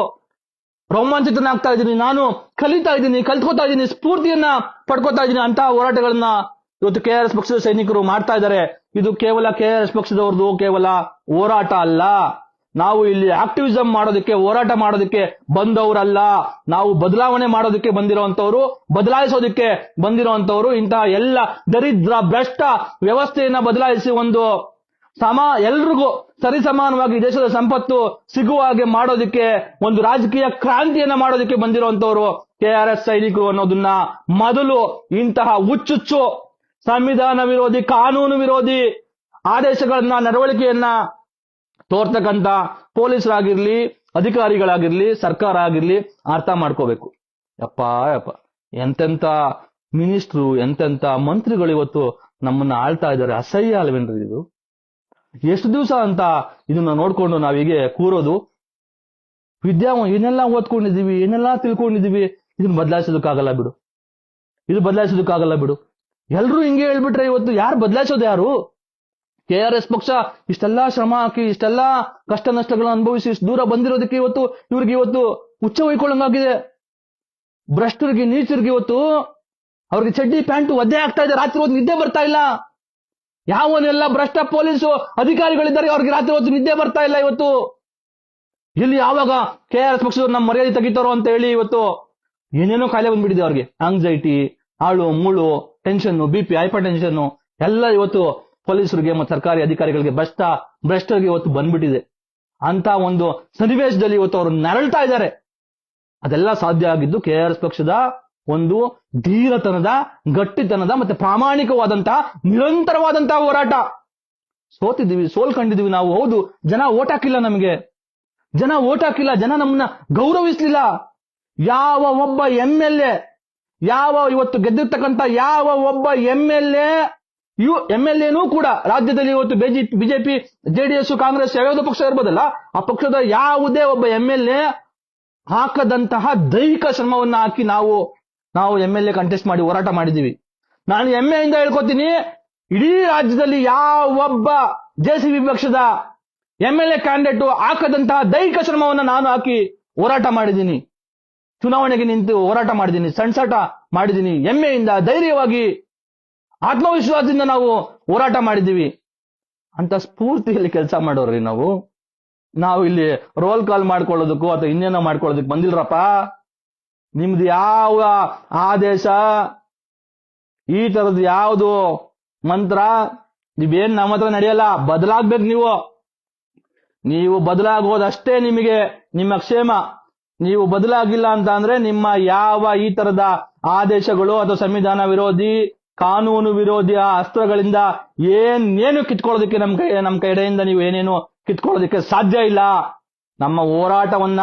ರೋಮಾಂಚಿತನಾಗ್ತಾ ಇದ್ದೀನಿ, ನಾನು ಕಲಿತಾ ಇದ್ದೀನಿ, ಕಲ್ತ್ಕೋತಾ ಇದ್ದೀನಿ, ಸ್ಫೂರ್ತಿಯನ್ನ ಪಡ್ಕೋತಾ ಇದ್ದೀನಿ. ಅಂತಹ ಹೋರಾಟಗಳನ್ನ ಇವತ್ತು KRS ಪಕ್ಷದ ಸೈನಿಕರು ಮಾಡ್ತಾ ಇದ್ದಾರೆ. ಇದು ಕೇವಲ KRS ಪಕ್ಷದವ್ರದ್ದು ಕೇವಲ ಹೋರಾಟ ಅಲ್ಲ. ನಾವು ಇಲ್ಲಿ ಆಕ್ಟಿವಿಸಂ ಮಾಡೋದಕ್ಕೆ, ಹೋರಾಟ ಮಾಡೋದಕ್ಕೆ ಬಂದವರಲ್ಲ. ನಾವು ಬದಲಾವಣೆ ಮಾಡೋದಕ್ಕೆ ಬಂದಿರೋಂಥವ್ರು, ಬದಲಾಯಿಸೋದಕ್ಕೆ ಬಂದಿರೋಂಥವ್ರು. ಇಂತಹ ಎಲ್ಲ ದರಿದ್ರ ಭ್ರಷ್ಟ ವ್ಯವಸ್ಥೆಯನ್ನ ಬದಲಾಯಿಸಿ ಒಂದು ಎಲ್ರಿಗೂ ಸರಿಸಮಾನವಾಗಿ ದೇಶದ ಸಂಪತ್ತು ಸಿಗುವ ಹಾಗೆ ಮಾಡೋದಕ್ಕೆ, ಒಂದು ರಾಜಕೀಯ ಕ್ರಾಂತಿಯನ್ನ ಮಾಡೋದಕ್ಕೆ ಬಂದಿರುವಂತವ್ರು KRS ಸೈನಿಕರು ಅನ್ನೋದನ್ನ ಮೊದಲು ಇಂತಹ ಹುಚ್ಚುಚ್ಚು ಸಂವಿಧಾನ ವಿರೋಧಿ, ಕಾನೂನು ವಿರೋಧಿ ಆದೇಶಗಳನ್ನ, ನಡವಳಿಕೆಯನ್ನ ತೋರ್ತಕ್ಕಂತ ಪೊಲೀಸರಾಗಿರ್ಲಿ, ಅಧಿಕಾರಿಗಳಾಗಿರ್ಲಿ, ಸರ್ಕಾರ ಆಗಿರ್ಲಿ ಅರ್ಥ ಮಾಡ್ಕೋಬೇಕು. ಯಪ್ಪ ಎಂತೆಂತ ಮಿನಿಸ್ಟ್ರು, ಎಂತೆಂತ ಮಂತ್ರಿಗಳು ಇವತ್ತು ನಮ್ಮನ್ನ ಆಳ್ತಾ ಇದ್ದಾರೆ. ಅಸಹ್ಯ ಅಲ್ವೇನ್ರಿ ಇದು? ಎಷ್ಟು ದಿವಸ ಅಂತ ಇದನ್ನ ನೋಡ್ಕೊಂಡು ನಾವೀಗೆ ಕೂರೋದು? ಏನೆಲ್ಲ ಓದ್ಕೊಂಡಿದೀವಿ, ಏನೆಲ್ಲ ತಿಳ್ಕೊಂಡಿದೀವಿ, ಇದನ್ನ ಬದಲಾಯಿಸೋದಕ್ಕಾಗಲ್ಲ ಬಿಡು, ಇದು ಬದಲಾಯಿಸೋದಕ್ಕಾಗಲ್ಲ ಬಿಡು. ಎಲ್ರೂ ಹಿಂಗೆ ಹೇಳ್ಬಿಟ್ರೆ ಇವತ್ತು ಯಾರು ಬದಲಾಯಿಸೋದು? ಯಾರು? KRS ಪಕ್ಷ ಇಷ್ಟೆಲ್ಲಾ ಶ್ರಮ ಹಾಕಿ, ಇಷ್ಟೆಲ್ಲಾ ಕಷ್ಟ ನಷ್ಟಗಳನ್ನು ಅನುಭವಿಸಿ ಇಷ್ಟು ದೂರ ಬಂದಿರೋದಕ್ಕೆ ಇವ್ರಿಗೆ ಇವತ್ತು ಹುಚ್ಚ ಹೊಯ್ಕೊಳ್ಳಂಗಾಗಿದೆ. ಭ್ರಷ್ಟರಿಗೆ, ನೀಚರಿಗೆ ಇವತ್ತು ಅವ್ರಿಗೆ ಚಡ್ಡಿ ಪ್ಯಾಂಟು ಒದ್ದೆ ಆಗ್ತಾ ಇದೆ. ರಾತ್ರಿ ಹೊತ್ತು ನಿದ್ದೆ ಬರ್ತಾ ಇಲ್ಲ. ಯಾವನೆಲ್ಲ ಭ್ರಷ್ಟ ಪೊಲೀಸು ಅಧಿಕಾರಿಗಳಿದ್ದಾರೆ ಅವ್ರಿಗೆ ರಾತ್ರಿ ಹೊತ್ತು ನಿದ್ದೆ ಬರ್ತಾ ಇಲ್ಲ. ಇವತ್ತು ಇಲ್ಲಿ ಯಾವಾಗ KRS ಪಕ್ಷದವ್ರು ನಮ್ಮ ಮರ್ಯಾದೆ ತೆಗಿತಾರೋ ಅಂತ ಹೇಳಿ ಇವತ್ತು ಏನೇನೋ ಕಾಯಿಲೆ ಬಂದ್ಬಿಟ್ಟಿದೆ ಅವ್ರಿಗೆ. ಆಂಗ್ಸೈಟಿ, ಆಳು ಮೂಳು, ಟೆನ್ಷನ್, BP, ಹೈಪರ್ ಟೆನ್ಷನ್ ಎಲ್ಲ ಇವತ್ತು ಪೊಲೀಸರಿಗೆ ಮತ್ತು ಸರ್ಕಾರಿ ಅಧಿಕಾರಿಗಳಿಗೆ, ಭ್ರಷ್ಟರಿಗೆ ಇವತ್ತು ಬಂದ್ಬಿಟ್ಟಿದೆ. ಅಂತ ಒಂದು ಸನ್ನಿವೇಶದಲ್ಲಿ ಇವತ್ತು ಅವರು ನರಳ್ತಾ ಇದ್ದಾರೆ. ಅದೆಲ್ಲ ಸಾಧ್ಯ ಆಗಿದ್ದು KRS ಪಕ್ಷದ ಒಂದು ಧೀರತನದ, ಗಟ್ಟಿತನದ ಮತ್ತೆ ಪ್ರಾಮಾಣಿಕವಾದಂತಹ ನಿರಂತರವಾದಂತಹ ಹೋರಾಟ. ಸೋಲ್ಕೊಂಡಿದೀವಿ ನಾವು, ಹೌದು. ಜನ ಓಟ್ ಹಾಕಿಲ್ಲ, ನಮಗೆ ಜನ ಓಟ್ ಹಾಕಿಲ್ಲ, ಜನ ನಮ್ಮನ್ನ ಗೌರವಿಸ್ಲಿಲ್ಲ. ಯಾವ ಒಬ್ಬ MLA, ಇವತ್ತು ಗೆದ್ದಿರ್ತಕ್ಕಂಥ ಯಾವ ಒಬ್ಬ MLAನೂ ಕೂಡ ರಾಜ್ಯದಲ್ಲಿ ಇವತ್ತು ಬಿಜೆಪಿ, JDS, ಕಾಂಗ್ರೆಸ್ ಯಾವುದೋ ಪಕ್ಷ ಇರ್ಬೋದಲ್ಲ, ಆ ಪಕ್ಷದ ಯಾವುದೇ ಒಬ್ಬ MLA ಹಾಕದಂತಹ ದೈಹಿಕ ಶ್ರಮವನ್ನ ಹಾಕಿ ನಾವು MLA ಕಂಟೆಸ್ಟ್ ಮಾಡಿ ಹೋರಾಟ ಮಾಡಿದೀವಿ. ನಾನು ಹೆಮ್ಮೆಯಿಂದ ಹೇಳ್ಕೊತೀನಿ, ಇಡೀ ರಾಜ್ಯದಲ್ಲಿ ಯಾವೊಬ್ಬ JCB ಪಕ್ಷದ MLA ಕ್ಯಾಂಡಿಡೇಟ್ ಹಾಕದಂತಹ ದೈಹಿಕ ಶ್ರಮವನ್ನ ನಾನು ಹಾಕಿ ಹೋರಾಟ ಮಾಡಿದ್ದೀನಿ. ಚುನಾವಣೆಗೆ ನಿಂತು ಹೋರಾಟ ಮಾಡಿದ್ದೀನಿ, ಸಣ್ಸಾಟ ಮಾಡಿದ್ದೀನಿ. ಹೆಮ್ಮೆಯಿಂದ, ಧೈರ್ಯವಾಗಿ, ಆತ್ಮವಿಶ್ವಾಸದಿಂದ ನಾವು ಹೋರಾಟ ಮಾಡಿದ್ದೀವಿ ಅಂತ ಸ್ಫೂರ್ತಿಯಲ್ಲಿ ಕೆಲಸ ಮಾಡೋರ್ರಿ ನಾವು ಇಲ್ಲಿ ರೋಲ್ ಕಾಲ್ ಮಾಡ್ಕೊಳ್ಳೋದಕ್ಕೂ ಅಥವಾ ಇನ್ನೇನೋ ಮಾಡ್ಕೊಳ್ಳೋದಕ್ಕೆ ಬಂದಿಲ್ರಪ್ಪ. ನಿಮ್ದು ಯಾವ ಆದೇಶ, ಈ ತರದ್ದು ಯಾವುದು ಮಂತ್ರ, ನೀವೇನ್ ನಮ್ಮ ಹತ್ರ ನಡೆಯಲ್ಲ. ಬದಲಾಗ್ಬೇಕು. ನೀವು ಬದಲಾಗೋದಷ್ಟೇ ನಿಮ್ಮ ಕ್ಷೇಮ. ನೀವು ಬದಲಾಗಿಲ್ಲ ಅಂತ ಅಂದ್ರೆ ನಿಮ್ಮ ಯಾವ ಈ ತರದ ಆದೇಶಗಳು ಅಥವಾ ಸಂವಿಧಾನ ವಿರೋಧಿ, ಕಾನೂನು ವಿರೋಧಿ ಅಸ್ತ್ರಗಳಿಂದ ಏನೇನು ಕಿತ್ಕೊಳ್ಳೋದಕ್ಕೆ ನಮ್ಮ ಕಡೆಯಿಂದ ನೀವು ಏನೇನು ಕಿತ್ಕೊಳ್ಳೋದಕ್ಕೆ ಸಾಧ್ಯ ಇಲ್ಲ. ನಮ್ಮ ಹೋರಾಟವನ್ನ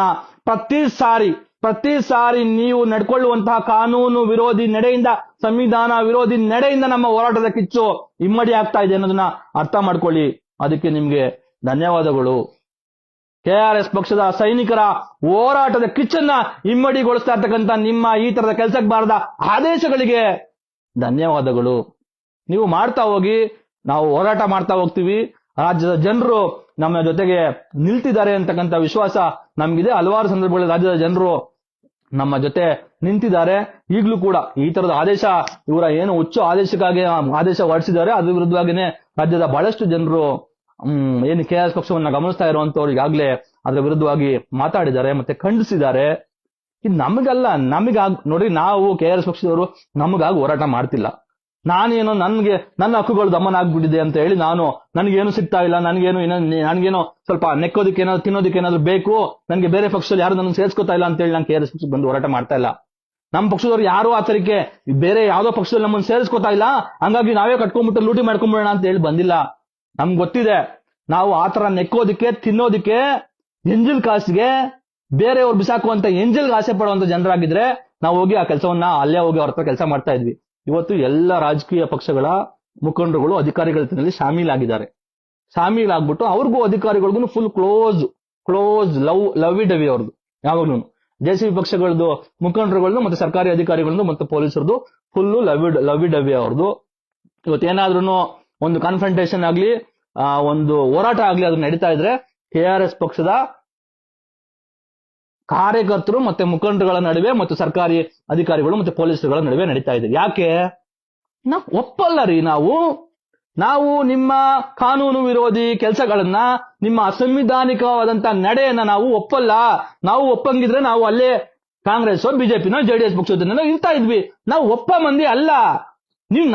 ಪ್ರತಿ ಸಾರಿ ನೀವು ನಡ್ಕೊಳ್ಳುವಂತಹ ಕಾನೂನು ವಿರೋಧಿ ನಡೆಯಿಂದ, ಸಂವಿಧಾನ ವಿರೋಧಿ ನಡೆಯಿಂದ ನಮ್ಮ ಹೋರಾಟದ ಕಿಚ್ಚು ಇಮ್ಮಡಿ ಆಗ್ತಾ ಇದೆ ಅನ್ನೋದನ್ನ ಅರ್ಥ ಮಾಡ್ಕೊಳ್ಳಿ. ಅದಕ್ಕೆ ನಿಮ್ಗೆ ಧನ್ಯವಾದಗಳು. KRS ಪಕ್ಷದ ಸೈನಿಕರ ಹೋರಾಟದ ಕಿಚ್ಚನ್ನ ಇಮ್ಮಡಿಗೊಳಿಸ್ತಾ ಇರ್ತಕ್ಕಂಥ ನಿಮ್ಮ ಈ ತರದ ಕೆಲಸಕ್ಕೆ ಬಾರದ ಆದೇಶಗಳಿಗೆ ಧನ್ಯವಾದಗಳು. ನೀವು ಮಾಡ್ತಾ ಹೋಗಿ, ನಾವು ಹೋರಾಟ ಮಾಡ್ತಾ ಹೋಗ್ತೀವಿ. ರಾಜ್ಯದ ಜನರು ನಮ್ಮ ಜೊತೆಗೆ ನಿಲ್ತಿದ್ದಾರೆ ಅಂತಕ್ಕಂಥ ವಿಶ್ವಾಸ ನಮ್ಗಿದೆ. ಹಲವಾರು ಸಂದರ್ಭಗಳಲ್ಲಿ ರಾಜ್ಯದ ಜನರು ನಮ್ಮ ಜೊತೆ ನಿಂತಿದ್ದಾರೆ. ಈಗಲೂ ಕೂಡ ಈ ತರದ ಆದೇಶ, ಇವರ ಏನು ಹುಚ್ಚು ಆದೇಶಕ್ಕಾಗಿ ಆದೇಶ ಹೊರಡಿಸಿದ್ದಾರೆ, ಅದ್ರ ವಿರುದ್ಧವಾಗಿನೇ ರಾಜ್ಯದ ಬಹಳಷ್ಟು ಜನರು ಏನು KRS ಪಕ್ಷವನ್ನ ಗಮನಿಸ್ತಾ ಇರುವಂತವ್ರು ಈಗಾಗಲೇ ಅದರ ವಿರುದ್ಧವಾಗಿ ಮಾತಾಡಿದ್ದಾರೆ ಮತ್ತೆ ಖಂಡಿಸಿದ್ದಾರೆ. ಇದು ನಮಗಲ್ಲ, ನೋಡ್ರಿ, ನಾವು KRS ಪಕ್ಷದವರು ನಮಗಾಗಿ ಹೋರಾಟ ಮಾಡ್ತಿಲ್ಲ. ನಾನೇನೋ ನನ್ನ ಹಕ್ಕುಗಳು ದಮನ ಆಗ್ಬಿಟ್ಟಿದೆ ಅಂತ ಹೇಳಿ ನನಗೇನು ಸಿಗ್ತಾ ಇಲ್ಲ, ನನಗೇನೋ ಸ್ವಲ್ಪ ನೆಕ್ಕೋದಕ್ಕೆ ಏನಾದ್ರು ತಿನ್ನೋದಕ್ಕೆ ಏನಾದ್ರು ಬೇಕು, ನನಗೆ ಬೇರೆ ಪಕ್ಷದಲ್ಲಿ ಯಾರು ನನ್ನ ಸೇರಿಸ್ಕೊತಾ ಇಲ್ಲ ಅಂತ ಹೇಳಿ ನಾನು KRS ಪಕ್ಷಕ್ಕೆ ಬಂದು ಹೋರಾಟ ಮಾಡ್ತಾ ಇಲ್ಲ. ನಮ್ಮ ಪಕ್ಷದವ್ರು ಯಾರು ಆ ತರಕ್ಕೆ ಬೇರೆ ಯಾವ್ದೋ ಪಕ್ಷದಲ್ಲಿ ನಮ್ಮನ್ನು ಸೇರಿಸ್ಕೊತಾ ಇಲ್ಲ, ಹಂಗಾಗಿ ನಾವೇ ಕಟ್ಕೊಂಡ್ಬಿಟ್ಟು ಲೂಟಿ ಮಾಡ್ಕೊಂಡ್ಬಿಡೋಣ ಅಂತ ಹೇಳಿ ಬಂದಿಲ್ಲ. ನಮ್ಗೆ ಗೊತ್ತಿದೆ, ನಾವು ಆತರ ನೆಕ್ಕೋದಿಕ್ಕೆ, ತಿನ್ನೋದಿಕ್ಕೆ, ಎಂಜಿಲ್ ಕಾಸಿಗೆ, ಬೇರೆಯವ್ರು ಬಿಸಾಕುವಂತ ಎಂಜಿಲ್ಗೆ ಆಸೆ ಪಡುವಂತ ಜನರಾಗಿದ್ರೆ ನಾವು ಹೋಗಿ ಆ ಕೆಲಸವನ್ನ ಅಲ್ಲೇ ಹೋಗಿ ಅವ್ರ ಹತ್ರ ಕೆಲಸ ಮಾಡ್ತಾ ಇದ್ವಿ. ಇವತ್ತು ಎಲ್ಲ ರಾಜಕೀಯ ಪಕ್ಷಗಳ ಮುಖಂಡರುಗಳು ಅಧಿಕಾರಿಗಳ ಜೊತೆಯಲ್ಲಿ ಶಾಮೀಲಾಗ್ಬಿಟ್ಟು ಅವ್ರಿಗೂ ಅಧಿಕಾರಿಗಳಿಗೂ ಫುಲ್ ಕ್ಲೋಸ್ ಲವ್ ಡವಿ ಅವ್ರದ್ದು. ಯಾವಾಗ್ಲೂ ಜೆಸಿಬಿ ಪಕ್ಷಗಳದ್ದು ಮುಖಂಡರುಗಳದ್ದು ಮತ್ತೆ ಸರ್ಕಾರಿ ಅಧಿಕಾರಿಗಳದ್ದು ಮತ್ತೆ ಪೊಲೀಸರದು ಫುಲ್ ಲವ್ ಡವಿ ಅವ್ರದ್ದು. ಇವತ್ತೇನಾದ್ರೂ ಒಂದು ಕಾನ್ಫ್ರಂಟೇಷನ್ ಆಗ್ಲಿ, ಒಂದು ಹೋರಾಟ ಆಗ್ಲಿ ಅದು ನಡೀತಾ ಇದ್ರೆ KRS ಪಕ್ಷದ ಕಾರ್ಯಕರ್ತರು ಮತ್ತೆ ಮುಖಂಡರುಗಳ ನಡುವೆ ಮತ್ತು ಸರ್ಕಾರಿ ಅಧಿಕಾರಿಗಳು ಮತ್ತೆ ಪೊಲೀಸರುಗಳ ನಡುವೆ ನಡೀತಾ ಇದೆ. ಯಾಕೆ? ನಾವು ಒಪ್ಪಲ್ಲ ರೀ. ನಾವು ನಿಮ್ಮ ಕಾನೂನು ವಿರೋಧಿ ಕೆಲಸಗಳನ್ನ, ನಿಮ್ಮ ಅಸಂವಿಧಾನಿಕವಾದಂತ ನಡೆಯನ್ನ ನಾವು ಒಪ್ಪಲ್ಲ. ನಾವು ಒಪ್ಪಂಗಿದ್ರೆ ನಾವು ಅಲ್ಲೇ ಕಾಂಗ್ರೆಸ್ ಬಿಜೆಪಿನೋ JDS ಪಕ್ಷದನ್ನೆಲ್ಲ ಇರ್ತಾ ಇದ್ವಿ. ನಾವು ಒಪ್ಪ ಮಂದಿ ಅಲ್ಲ. ನೀವು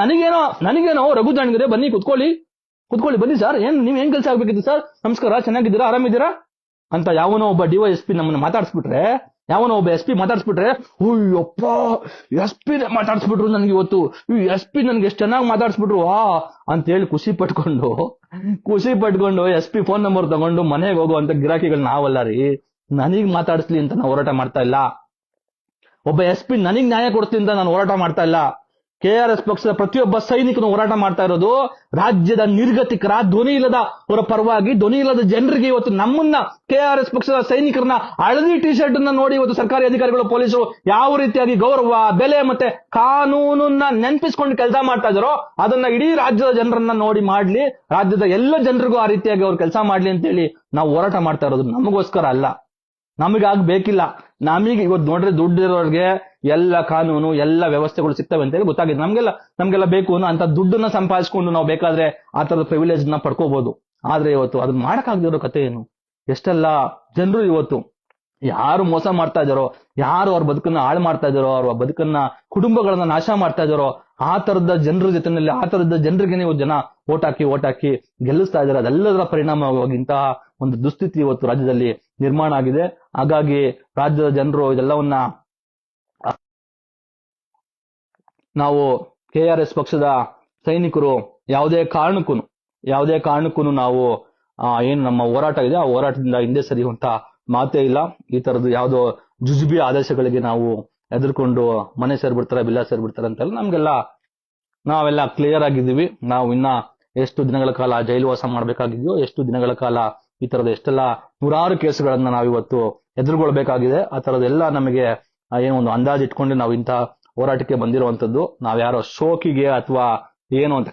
ನನಗೇನೋ ರಘು ಜಾಣಗಿರೆ ಬನ್ನಿ ಕುತ್ಕೊಳ್ಳಿ ಬನ್ನಿ ಸರ್, ನೀವ್ ಏನ್ ಕೆಲಸ ಆಗ್ಬೇಕಿತ್ತು ಸರ್, ನಮಸ್ಕಾರ, ಚೆನ್ನಾಗಿದ್ದೀರಾ, ಆರಾಮಿದ್ದೀರಾ ಅಂತ ಯಾವನೋ ಒಬ್ಬ DYSP ನಮ್ಮನ್ನ ಮಾತಾಡಿಸ್ಬಿಟ್ರೆ, ಯಾವನೋ ಒಬ್ಬ SP ಮಾತಾಡಿಸ್ಬಿಟ್ರೆ, ಅಯ್ಯಪ್ಪ SP ಮಾತಾಡಿಸ್ಬಿಟ್ರು ನನ್ಗೆ ಇವತ್ತು, ಈ SP ನನ್ಗೆ ಎಷ್ಟು ಚೆನ್ನಾಗಿ ಮಾತಾಡಿಸ್ಬಿಟ್ರು ಅಂತ ಹೇಳಿ ಖುಷಿ ಪಟ್ಕೊಂಡು SP ಫೋನ್ ನಂಬರ್ ತಗೊಂಡು ಮನೆಗೆ ಹೋಗುವಂತ ಗಿರಾಕಿಗಳು ನಾವಲ್ಲ ರೀ. ನನಗ್ ಮಾತಾಡಿಸ್ಲಿ ಅಂತ ನಾವು ಹೋರಾಟ ಮಾಡ್ತಾ ಇಲ್ಲ. ಒಬ್ಬ SP ನನಗ್ ನ್ಯಾಯ ಕೊಡಿಸ್ಲಿ ಅಂತ ನಾನು ಹೋರಾಟ ಮಾಡ್ತಾ ಇಲ್ಲ. KRS ಪಕ್ಷದ ಪ್ರತಿಯೊಬ್ಬ ಸೈನಿಕನು ಹೋರಾಟ ಮಾಡ್ತಾ ಇರೋದು ರಾಜ್ಯದ ನಿರ್ಗತಿಕರ, ಧ್ವನಿ ಇಲ್ಲದ ಅವರ ಪರವಾಗಿ, ಧ್ವನಿ ಇಲ್ಲದ ಜನರಿಗೆ. ಇವತ್ತು ನಮ್ಮನ್ನ KRS ಪಕ್ಷದ ಸೈನಿಕರನ್ನ ಹಳದಿ ಟಿ ಶರ್ಟ್ ಅನ್ನ ನೋಡಿ ಇವತ್ತು ಸರ್ಕಾರಿ ಅಧಿಕಾರಿಗಳು, ಪೊಲೀಸರು ಯಾವ ರೀತಿಯಾಗಿ ಗೌರವ, ಬೆಲೆ ಮತ್ತೆ ಕಾನೂನನ್ನ ನೆನಪಿಸ್ಕೊಂಡು ಕೆಲಸ ಮಾಡ್ತಾ ಇದಾರೋ ಅದನ್ನ ಇಡೀ ರಾಜ್ಯದ ಜನರನ್ನ ನೋಡಿ ಮಾಡ್ಲಿ, ರಾಜ್ಯದ ಎಲ್ಲ ಜನರಿಗೂ ಆ ರೀತಿಯಾಗಿ ಅವ್ರು ಕೆಲಸ ಮಾಡ್ಲಿ ಅಂತ ಹೇಳಿ ನಾವು ಹೋರಾಟ ಮಾಡ್ತಾ ಇರೋದು. ನಮಗೋಸ್ಕರ ಅಲ್ಲ, ನಮಗಾಗಬೇಕಿಲ್ಲ. ನಮಗೆ ಇವತ್ತು ನೋಡ್ರೆ ದುಡ್ಡಿರೋರ್ಗೆ ಎಲ್ಲ ಕಾನೂನು, ಎಲ್ಲ ವ್ಯವಸ್ಥೆಗಳು ಸಿಗ್ತವೆ ಅಂತ ಹೇಳಿ ಗೊತ್ತಾಗಿದೆ. ನಮ್ಗೆಲ್ಲ ಬೇಕು ಅನ್ನೋ ಅಂತ ದುಡ್ಡನ್ನ ಸಂಪಾದಿಸ್ಕೊಂಡು ನಾವು ಬೇಕಾದ್ರೆ ಆ ತರದ ಪ್ರಿವಿಲೇಜ್ ನ ಪಡ್ಕೋಬಹುದು. ಆದ್ರೆ ಇವತ್ತು ಅದನ್ನ ಮಾಡಕ್ಕಾಗದಿರೋ ಕತೆ ಏನು? ಎಷ್ಟೆಲ್ಲ ಜನರು ಇವತ್ತು ಯಾರು ಮೋಸ ಮಾಡ್ತಾ ಇದಾರೋ, ಯಾರು ಅವ್ರ ಬದುಕನ್ನ ಹಾಳು ಮಾಡ್ತಾ ಇದಾರೋ, ಅವ್ರ ಬದುಕನ್ನ, ಕುಟುಂಬಗಳನ್ನ ನಾಶ ಮಾಡ್ತಾ ಇದಾರೋ, ಆ ತರದ ಜನರ ಜೊತೆನಲ್ಲಿ, ಆ ತರದ ಜನರಿಗೆ ನೀವು ಜನ ಓಟ್ ಹಾಕಿ ಗೆಲ್ಲಿಸ್ತಾ ಇದಾರೆ. ಅದೆಲ್ಲದರ ಪರಿಣಾಮವಾಗಿ ಇಂತಹ ಒಂದು ದುಸ್ಥಿತಿ ಇವತ್ತು ರಾಜ್ಯದಲ್ಲಿ ನಿರ್ಮಾಣ ಆಗಿದೆ. ಹಾಗಾಗಿ ರಾಜ್ಯದ ಜನರು ಇದೆಲ್ಲವನ್ನ ನಾವು KRS ಪಕ್ಷದ ಸೈನಿಕರು ಯಾವುದೇ ಕಾರಣಕ್ಕೂ ನಾವು ಏನು ನಮ್ಮ ಹೋರಾಟ ಇದೆ ಆ ಹೋರಾಟದಿಂದ ಹಿಂದೆ ಸರಿಯುವಂತ ಮಾತೇ ಇಲ್ಲ. ಈ ತರದ್ದು ಯಾವುದೋ ಜುಜುಬಿ ಆದೇಶಗಳಿಗೆ ನಾವು ಎದುರ್ಕೊಂಡು ಮನೆ ಸೇರ್ಬಿಡ್ತಾರೆ, ಬಿಲ್ಲ ಸೇರ್ಬಿಡ್ತಾರೆ ಅಂತೆಲ್ಲ ನಾವೆಲ್ಲ ಕ್ಲಿಯರ್ ಆಗಿದ್ದೀವಿ. ನಾವು ಇನ್ನ ಎಷ್ಟು ದಿನಗಳ ಕಾಲ ಜೈಲು ವಾಸ ಮಾಡ್ಬೇಕಾಗಿದೆಯೋ, ಎಷ್ಟು ದಿನಗಳ ಕಾಲ ಈ ತರದ ಎಷ್ಟೆಲ್ಲ ನೂರಾರು ಕೇಸುಗಳನ್ನ ನಾವಿವತ್ತು ಎದುರುಗೊಳ್ಬೇಕಾಗಿದೆ. ಆ ತರದೆಲ್ಲ ನಮಗೆ ಏನೋ ಒಂದು ಅಂದಾಜು ಇಟ್ಕೊಂಡು ನಾವು ಇಂತಹ ಹೋರಾಟಕ್ಕೆ ಬಂದಿರುವಂತದ್ದು. ನಾವ್ಯಾರೋ ಶೋಕಿಗೆ ಅಥವಾ ಏನು ಅಂತ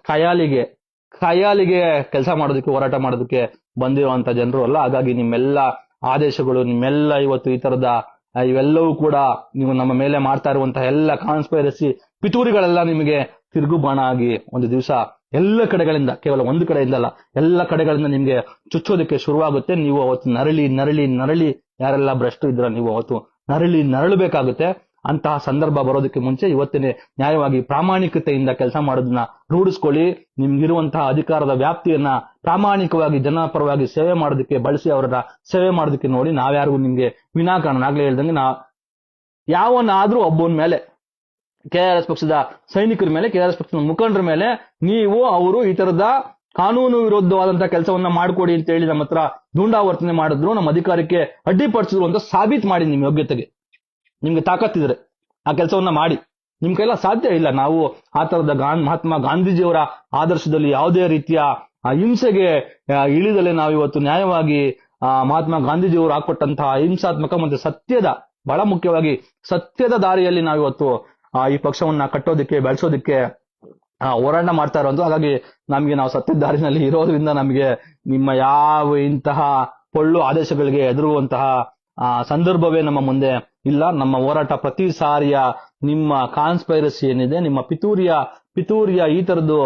ಖಯಾಲಿಗೆ ಕೆಲಸ ಮಾಡೋದಕ್ಕೆ, ಹೋರಾಟ ಮಾಡೋದಕ್ಕೆ ಬಂದಿರುವಂತ ಜನರು ಅಲ್ಲ. ಹಾಗಾಗಿ ನಿಮ್ಮೆಲ್ಲ ಆದೇಶಗಳು, ನಿಮ್ಮೆಲ್ಲ ಇವತ್ತು ಈ ತರದ ಇವೆಲ್ಲವೂ ಕೂಡ ನೀವು ನಮ್ಮ ಮೇಲೆ ಮಾಡ್ತಾ ಇರುವಂತಹ ಎಲ್ಲ ಕಾನ್ಸ್ಪೈರಸಿ ಪಿತೂರಿಗಳೆಲ್ಲ ನಿಮಗೆ ತಿರುಗುಬಾಣ ಆಗಿ ಒಂದು ದಿವಸ ಎಲ್ಲ ಕಡೆಗಳಿಂದ, ಕೇವಲ ಒಂದು ಕಡೆಯಿಂದ ಅಲ್ಲ, ಎಲ್ಲ ಕಡೆಗಳಿಂದ ನಿಮ್ಗೆ ಚುಚ್ಚೋದಕ್ಕೆ ಶುರುವಾಗುತ್ತೆ. ನೀವು ಅವತ್ತು ನರಳಿ ಯಾರೆಲ್ಲ ಭ್ರಷ್ಟು ಇದ್ರ ನೀವು ಅವತ್ತು ನರಳಬೇಕಾಗುತ್ತೆ. ಅಂತಹ ಸಂದರ್ಭ ಬರೋದಕ್ಕೆ ಮುಂಚೆ ಇವತ್ತಿನ ನ್ಯಾಯವಾಗಿ ಪ್ರಾಮಾಣಿಕತೆಯಿಂದ ಕೆಲಸ ಮಾಡೋದನ್ನ ರೂಢಿಸ್ಕೊಳ್ಳಿ. ನಿಮ್ಗಿರುವಂತಹ ಅಧಿಕಾರದ ವ್ಯಾಪ್ತಿಯನ್ನ ಪ್ರಾಮಾಣಿಕವಾಗಿ ಜನಪರವಾಗಿ ಸೇವೆ ಮಾಡೋದಕ್ಕೆ ಬಳಸಿ, ಅವರ ಸೇವೆ ಮಾಡೋದಕ್ಕೆ ನೋಡಿ. ನಾವ್ಯಾರಿಗೂ ನಿಮ್ಗೆ ವಿನಾಕಾರಣ, ಆಗ್ಲೇ ಹೇಳ್ದಂಗೆ ಯಾವನಾದ್ರೂ ಒಬ್ಬನ ಮೇಲೆ, KRS ಪಕ್ಷದ ಸೈನಿಕರ ಮೇಲೆ, KRS ಪಕ್ಷದ ಮುಖಂಡರ ಮೇಲೆ ನೀವು ಅವರು ಈ ತರದ ಕಾನೂನು ವಿರುದ್ಧವಾದಂತಹ ಕೆಲಸವನ್ನ ಮಾಡ್ಕೊಡಿ ಅಂತ ಹೇಳಿ ನಮ್ಮ ಹತ್ರ ದುಂಡಾವರ್ತನೆ ಮಾಡಿದ್ರು, ನಮ್ಮ ಅಧಿಕಾರಕ್ಕೆ ಅಡ್ಡಿಪಡಿಸಿದ್ರು ಅಂತ ಸಾಬೀತು ಮಾಡಿ. ನಿಮ್ ಯೋಗ್ಯತೆಗೆ, ನಿಮ್ಗೆ ತಾಕತ್ತಿದ್ರೆ ಆ ಕೆಲಸವನ್ನ ಮಾಡಿ. ನಿಮ್ ಕೈಲ ಸಾಧ್ಯ ಇಲ್ಲ. ನಾವು ಆ ತರದ ಮಹಾತ್ಮ ಗಾಂಧೀಜಿಯವರ ಆದರ್ಶದಲ್ಲಿ ಯಾವುದೇ ರೀತಿಯ ಹಿಂಸೆಗೆ ಇಳಿದಲೆ ನಾವಿವತ್ತು ನ್ಯಾಯವಾಗಿ ಮಹಾತ್ಮ ಗಾಂಧೀಜಿಯವರು ಹಾಕೊಟ್ಟಂತಹ ಹಿಂಸಾತ್ಮಕ ಮತ್ತೆ ಸತ್ಯದ, ಬಹಳ ಮುಖ್ಯವಾಗಿ ಸತ್ಯದ ದಾರಿಯಲ್ಲಿ ನಾವಿವತ್ತು ಈ ಪಕ್ಷವನ್ನ ಕಟ್ಟೋದಿಕ್ಕೆ, ಬೆಳೆಸೋದಿಕ್ಕೆ ಹೋರಾಟ ಮಾಡ್ತಾ ಇರೋದು. ಹಾಗಾಗಿ ನಾವು ಸತ್ಯದ ದಾರಿನಲ್ಲಿ ಇರೋದ್ರಿಂದ ನಮಗೆ ನಿಮ್ಮ ಯಾವ ಇಂತಹ ಪೊಳ್ಳು ಆದೇಶಗಳಿಗೆ ಎದುರುವಂತಹ ಸಂದರ್ಭವೇ ನಮ್ಮ ಮುಂದೆ ಇಲ್ಲ. ನಮ್ಮ ಹೋರಾಟ ಪ್ರತಿ ಸಾರಿಯ ನಿಮ್ಮ ಕಾನ್ಸ್ಪೈರಸಿ ಏನಿದೆ, ನಿಮ್ಮ ಪಿತೂರಿಯ ಈ ತರದ್ದು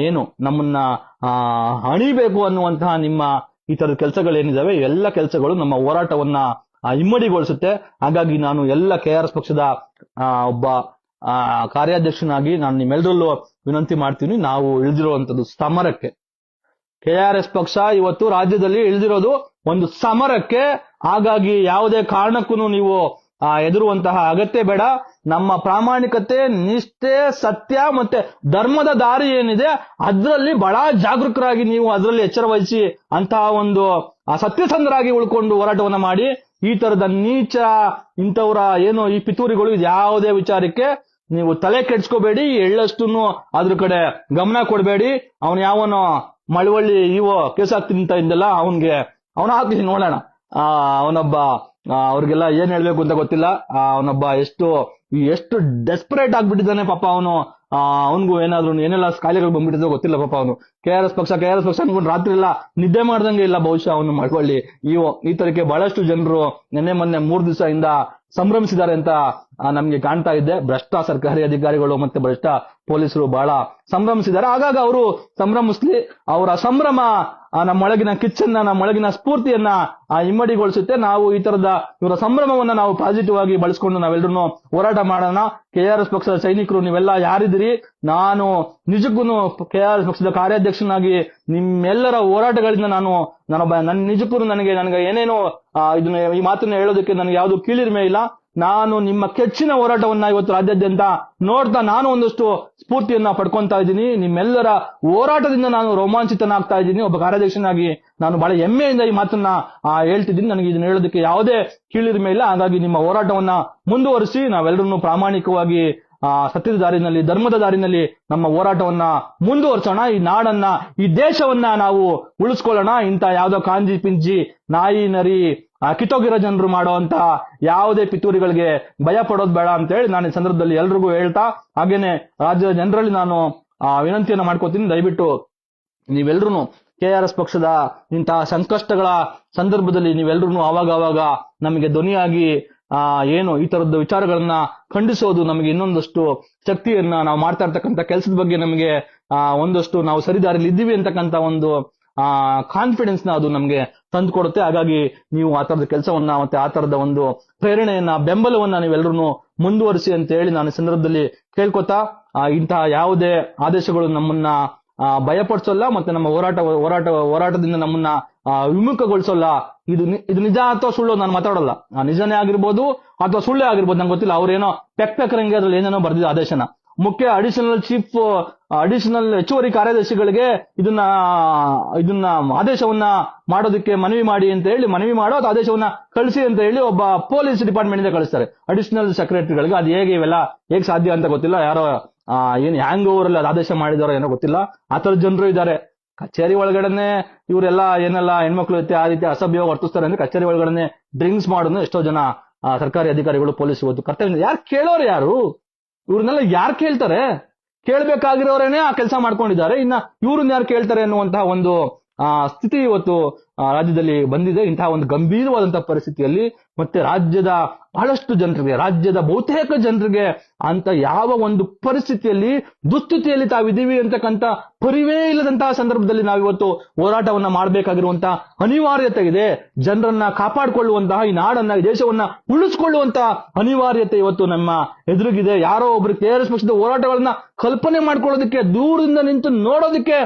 ಏನು ನಮ್ಮನ್ನ ಹಣಿಬೇಕು ಅನ್ನುವಂತಹ ನಿಮ್ಮ ಈ ತರದ ಕೆಲಸಗಳೇನಿದಾವೆ, ಎಲ್ಲ ಕೆಲಸಗಳು ನಮ್ಮ ಹೋರಾಟವನ್ನ ಇಮ್ಮಡಿಗೊಳಿಸುತ್ತೆ. ಹಾಗಾಗಿ ನಾನು ಎಲ್ಲ KRS ಪಕ್ಷದ ಒಬ್ಬ ಕಾರ್ಯಾಧ್ಯಕ್ಷನಾಗಿ ನಾನು ನಿಮ್ಮೆಲ್ಲರಲ್ಲೂ ವಿನಂತಿ ಮಾಡ್ತೀನಿ. ನಾವು ಇಳಿದಿರುವಂತದ್ದು ಸಮರಕ್ಕೆ. KRS ಪಕ್ಷ ಇವತ್ತು ರಾಜ್ಯದಲ್ಲಿ ಇಳಿದಿರೋದು ಒಂದು ಸಮರಕ್ಕೆ. ಹಾಗಾಗಿ ಯಾವುದೇ ಕಾರಣಕ್ಕೂ ನೀವು ಎದುರುವಂತಹ ಅಗತ್ಯ ಬೇಡ. ನಮ್ಮ ಪ್ರಾಮಾಣಿಕತೆ, ನಿಷ್ಠೆ, ಸತ್ಯ ಮತ್ತೆ ಧರ್ಮದ ದಾರಿ ಏನಿದೆ ಅದರಲ್ಲಿ ಬಹಳ ಜಾಗರೂಕರಾಗಿ ನೀವು ಅದರಲ್ಲಿ ಎಚ್ಚರ ವಹಿಸಿ ಅಂತಹ ಒಂದು ಸತ್ಯಸಂಧರಾಗಿ ಉಳ್ಕೊಂಡು ಹೋರಾಟವನ್ನ ಮಾಡಿ. ಈ ತರದ ನೀಚ ಇಂಥವ್ರ ಏನು ಈ ಪಿತೂರಿಗಳು ಇದು ಯಾವುದೇ ವಿಚಾರಕ್ಕೆ ನೀವು ತಲೆ ಕೆಡ್ಸ್ಕೋಬೇಡಿ, ಎಳ್ಳಷ್ಟು ಅದ್ರ ಕಡೆ ಗಮನ ಕೊಡಬೇಡಿ. ಅವನು ಯಾವನೋ ಮಳವಳ್ಳಿ ಕೇಸ್ ಹಾಕ್ತೀನಿ ಅಂತ ಇದ್ದಲ್ಲ, ಅವನ ಹಾಕ್ತೀನಿ ನೋಡೋಣ. ಅವನೊಬ್ಬ ಅವ್ರಿಗೆಲ್ಲ ಏನ್ ಹೇಳ್ಬೇಕು ಅಂತ ಗೊತ್ತಿಲ್ಲ. ಅವನೊಬ್ಬ ಎಷ್ಟು ಡೆಸ್ಪರೇಟ್ ಆಗ್ಬಿಟ್ಟಿದ್ದಾನೆ ಪಾಪ. ಅವನಿಗೂ ಏನೆಲ್ಲ ಕಾಯಿಲೆಗಳು ಬಂದ್ಬಿಟ್ಟಿದ್ದೋ ಗೊತ್ತಿಲ್ಲ ಪಾಪ. ಅವನು KRS ಪಕ್ಷ ಅನ್ಕೊಂಡು ರಾತ್ರಿ ಎಲ್ಲ ನಿದ್ದೆ ಮಾಡ್ದಂಗೆ ಇಲ್ಲ ಬಹುಶಃ ಅವನು ಮಳವಳ್ಳಿ ಈ ತರಕ್ಕೆ ಬಹಳಷ್ಟು ಜನರು ಮೊನ್ನೆ 3 ದಿವಸದಿಂದ ಸಂಭ್ರಮಿಸಿದ್ದಾರೆ ಅಂತ ನಮ್ಗೆ ಕಾಣ್ತಾ ಇದೆ. ಭ್ರಷ್ಟ ಸರ್ಕಾರಿ ಅಧಿಕಾರಿಗಳು ಮತ್ತೆ ಭ್ರಷ್ಟ ಪೊಲೀಸರು ಬಹಳ ಸಂಭ್ರಮಿಸಿದ್ದಾರೆ. ಆಗಾಗ ಅವರು ಸಂಭ್ರಮಿಸ್ಲಿ. ಅವರ ಸಂಭ್ರಮ ನಮ್ಮೊಳಗಿನ ಕಿಚ್ಚನ್ನ, ನಮ್ಮೊಳಗಿನ ಸ್ಫೂರ್ತಿಯನ್ನ ಇಮ್ಮಡಿಗೊಳಿಸುತ್ತೆ. ನಾವು ಈ ತರದ ಇವರ ಸಂಭ್ರಮವನ್ನ ನಾವು ಪಾಸಿಟಿವ್ ಆಗಿ ಬಳಸ್ಕೊಂಡು ನಾವೆಲ್ಲರೂ ಹೋರಾಟ ಮಾಡೋಣ. KRS ಪಕ್ಷದ ಸೈನಿಕರು ನೀವೆಲ್ಲ ಯಾರಿದ್ದೀರಿ, ನಾನು ನಿಜಕ್ಕೂ KRS ಪಕ್ಷದ ಕಾರ್ಯಾಧ್ಯಕ್ಷನಾಗಿ ನಿಮ್ಮೆಲ್ಲರ ಹೋರಾಟಗಳಿಂದ ನನ್ನ ನಿಜಕ್ಕೂ ನನಗೆ ಏನೇನೋ ಈ ಮಾತನ್ನ ಹೇಳೋದಕ್ಕೆ ನನಗೆ ಯಾವುದು ಕೀಳಿರಿಮೆ ಇಲ್ಲ. ನಾನು ನಿಮ್ಮ ಕೆಚ್ಚಿನ ಹೋರಾಟವನ್ನ ಇವತ್ತು ರಾಜ್ಯಾದ್ಯಂತ ನೋಡ್ತಾ ನಾನು ಒಂದಷ್ಟು ಸ್ಫೂರ್ತಿಯನ್ನ ಪಡ್ಕೊಂತಾ ಇದ್ದೀನಿ. ನಿಮ್ಮೆಲ್ಲರ ಹೋರಾಟದಿಂದ ನಾನು ರೋಮಾಂಚಿತನಾಗ್ತಾ ಇದ್ದೀನಿ. ಒಬ್ಬ ಕಾರ್ಯಾಧ್ಯಕ್ಷನಾಗಿ ನಾನು ಬಹಳ ಹೆಮ್ಮೆಯಿಂದ ಈ ಮಾತನ್ನ ಹೇಳ್ತಿದ್ದೀನಿ. ನನಗೆ ಇದನ್ನ ಹೇಳೋದಕ್ಕೆ ಯಾವುದೇ ಕೀಳಿರಿಮೆ ಇಲ್ಲ. ಹಾಗಾಗಿ ನಿಮ್ಮ ಹೋರಾಟವನ್ನ ಮುಂದುವರಿಸಿ, ನಾವೆಲ್ಲರೂ ಪ್ರಾಮಾಣಿಕವಾಗಿ ಸತ್ಯದ ದಾರಿನಲ್ಲಿ, ಧರ್ಮದ ದಾರಿನಲ್ಲಿ ನಮ್ಮ ಹೋರಾಟವನ್ನ ಮುಂದುವರ್ಸೋಣ. ಈ ನಾಡನ್ನ, ಈ ದೇಶವನ್ನ ನಾವು ಉಳಿಸ್ಕೊಳ್ಳೋಣ. ಇಂಥ ಯಾವ್ದೋ ಕಾಂಜಿ ಪಿಂಜಿ ನಾಯಿ ನರಿ ಕಿತ್ತೋಗಿರೋ ಜನರು ಮಾಡುವಂತ ಯಾವುದೇ ಪಿತೂರಿಗಳಿಗೆ ಭಯ ಪಡೋದು ಬೇಡ ಅಂತ ಹೇಳಿ ನಾನು ಈ ಸಂದರ್ಭದಲ್ಲಿ ಎಲ್ರಿಗೂ ಹೇಳ್ತಾ, ಹಾಗೇನೆ ರಾಜ್ಯದ ಜನರಲ್ಲಿ ನಾನು ವಿನಂತಿಯನ್ನ ಮಾಡ್ಕೋತೀನಿ. ದಯವಿಟ್ಟು ನೀವೆಲ್ರೂ KRS ಪಕ್ಷದ ಇಂತಹ ಸಂಕಷ್ಟಗಳ ಸಂದರ್ಭದಲ್ಲಿ ನೀವೆಲ್ರೂ ಅವಾಗ ನಮಗೆ ಧ್ವನಿಯಾಗಿ ಏನು ಈ ತರದ ವಿಚಾರಗಳನ್ನ ಖಂಡಿಸೋದು ನಮಗೆ ಇನ್ನೊಂದಷ್ಟು ಶಕ್ತಿಯನ್ನ, ನಾವು ಮಾಡ್ತಾ ಇರ್ತಕ್ಕಂಥ ಕೆಲಸದ ಬಗ್ಗೆ ನಮಗೆ ಒಂದಷ್ಟು ನಾವು ಸರಿದಾರಿಲಿ ಇದ್ದೀವಿ ಅಂತಕ್ಕಂಥ ಒಂದು ಕಾನ್ಫಿಡೆನ್ಸ್ ನ ಅದು ನಮ್ಗೆ ತಂದು ಕೊಡುತ್ತೆ. ಹಾಗಾಗಿ ನೀವು ಆ ತರದ ಕೆಲಸವನ್ನ ಮತ್ತೆ ಆ ತರದ ಒಂದು ಪ್ರೇರಣೆಯನ್ನ, ಬೆಂಬಲವನ್ನ ನೀವೆಲ್ಲರೂ ಮುಂದುವರಿಸಿ ಅಂತ ಹೇಳಿ ನಾನು ಈ ಸಂದರ್ಭದಲ್ಲಿ ಕೇಳ್ಕೊತಾ, ಇಂತಹ ಯಾವುದೇ ಆದೇಶಗಳು ನಮ್ಮನ್ನ ಭಯಪಡಿಸೋಲ್ಲ ಮತ್ತೆ ನಮ್ಮ ಹೋರಾಟದಿಂದ ನಮ್ಮನ್ನ ವಿಮುಖಗೊಳಿಸೋಲ್ಲ. ಇದು ನಿಜ ಅಥವಾ ಸುಳ್ಳು ನಾನು ಮಾತಾಡೋಲ್ಲ. ನಿಜನೇ ಆಗಿರ್ಬೋದು ಅಥವಾ ಸುಳ್ಳೇ ಆಗಿರ್ಬೋದು, ನಂಗೆ ಗೊತ್ತಿಲ್ಲ. ಅವ್ರೇನೋ ಪೆಕ್ರಂಗೆ ಅದ್ರಲ್ಲಿ ಏನೇನೋ ಬರ್ದಿದ್ದು ಆದೇಶನ. ಮುಖ್ಯ ಅಡಿಷನಲ್ ಹೆಚ್ಚುವರಿ ಕಾರ್ಯದರ್ಶಿಗಳಿಗೆ ಇದನ್ನ ಆದೇಶವನ್ನ ಮಾಡೋದಕ್ಕೆ ಮನವಿ ಮಾಡಿ ಅಂತ ಹೇಳಿ ಮನವಿ ಮಾಡೋ ಆದೇಶವನ್ನ ಕಳಿಸಿ ಅಂತ ಹೇಳಿ ಒಬ್ಬ ಪೊಲೀಸ್ ಡಿಪಾರ್ಟ್ಮೆಂಟ್ ಇಂದ ಕಳಿಸ್ತಾರೆ ಅಡಿಷನಲ್ ಸೆಕ್ರೆಟರಿಗಳಿಗೆ. ಅದು ಹೇಗೆ ಸಾಧ್ಯ ಅಂತ ಗೊತ್ತಿಲ್ಲ. ಯಾರೋ ಹ್ಯಾಂಗ್ ಓವರ್ ಅಲ್ಲಿ ಆದೇಶ ಮಾಡಿದಾರೋ ಏನೋ ಗೊತ್ತಿಲ್ಲ. ಆ ಥರದ ಜನರು ಇದ್ದಾರೆ. ಕಚೇರಿ ಒಳಗಡೆನೆ ಇವರೆಲ್ಲ ಏನೆಲ್ಲ ಹೆಣ್ಮಕ್ಳು ಆ ರೀತಿ ಅಸಭ್ಯವಾಗಿ ವರ್ತಿಸ್ತಾರೆ ಅಂದ್ರೆ ಕಚೇರಿ ಒಳಗಡೆ ಡ್ರಿಂಕ್ಸ್ ಮಾಡೋದು ಎಷ್ಟೋ ಜನ ಸರ್ಕಾರಿ ಅಧಿಕಾರಿಗಳು, ಪೊಲೀಸ್ ಇವತ್ತು ಕರ್ತವ್ಯ. ಯಾರು ಕೇಳೋರು ಯಾರು? ಇವ್ರನ್ನೆಲ್ಲ ಯಾರು ಕೇಳ್ತಾರೆ? ಕೇಳ್ಬೇಕಾಗಿರೋರೇನೆ ಆ ಕೆಲಸ ಮಾಡ್ಕೊಂಡಿದ್ದಾರೆ. ಇನ್ನ ಇವ್ರನ್ನ ಯಾರು ಕೇಳ್ತಾರೆ ಅನ್ನುವಂತಹ ಒಂದು ಸ್ಥಿತಿ ಇವತ್ತು ರಾಜ್ಯದಲ್ಲಿ ಬಂದಿದೆ. ಇಂತಹ ಒಂದು ಗಂಭೀರವಾದಂತಹ ಪರಿಸ್ಥಿತಿಯಲ್ಲಿ ಮತ್ತೆ ರಾಜ್ಯದ ಬಹಳಷ್ಟು ಜನರಿಗೆ, ರಾಜ್ಯದ ಬಹುತೇಕ ಜನರಿಗೆ ಅಂತ ಯಾವ ಒಂದು ಪರಿಸ್ಥಿತಿಯಲ್ಲಿ ದುಸ್ಥಿತಿಯಲ್ಲಿ ತಾವಿದ್ದೀವಿ ಅಂತಕ್ಕಂಥ ಪರಿವೇ ಇಲ್ಲದಂತಹ ಸಂದರ್ಭದಲ್ಲಿ ನಾವಿವತ್ತು ಹೋರಾಟವನ್ನ ಮಾಡಬೇಕಾಗಿರುವಂತಹ ಅನಿವಾರ್ಯತೆ ಇದೆ. ಜನರನ್ನ ಕಾಪಾಡಿಕೊಳ್ಳುವಂತಹ, ಈ ನಾಡನ್ನ, ಈ ದೇಶವನ್ನ ಉಳಿಸ್ಕೊಳ್ಳುವಂತಹ ಅನಿವಾರ್ಯತೆ ಇವತ್ತು ನಮ್ಮ ಎದುರಿಗಿದೆ. ಯಾರೋ ಒಬ್ರು KRS ಪಕ್ಷದ ಹೋರಾಟಗಳನ್ನ ಕಲ್ಪನೆ ಮಾಡ್ಕೊಳ್ಳೋದಕ್ಕೆ, ದೂರದಿಂದ ನಿಂತು ನೋಡೋದಕ್ಕೆ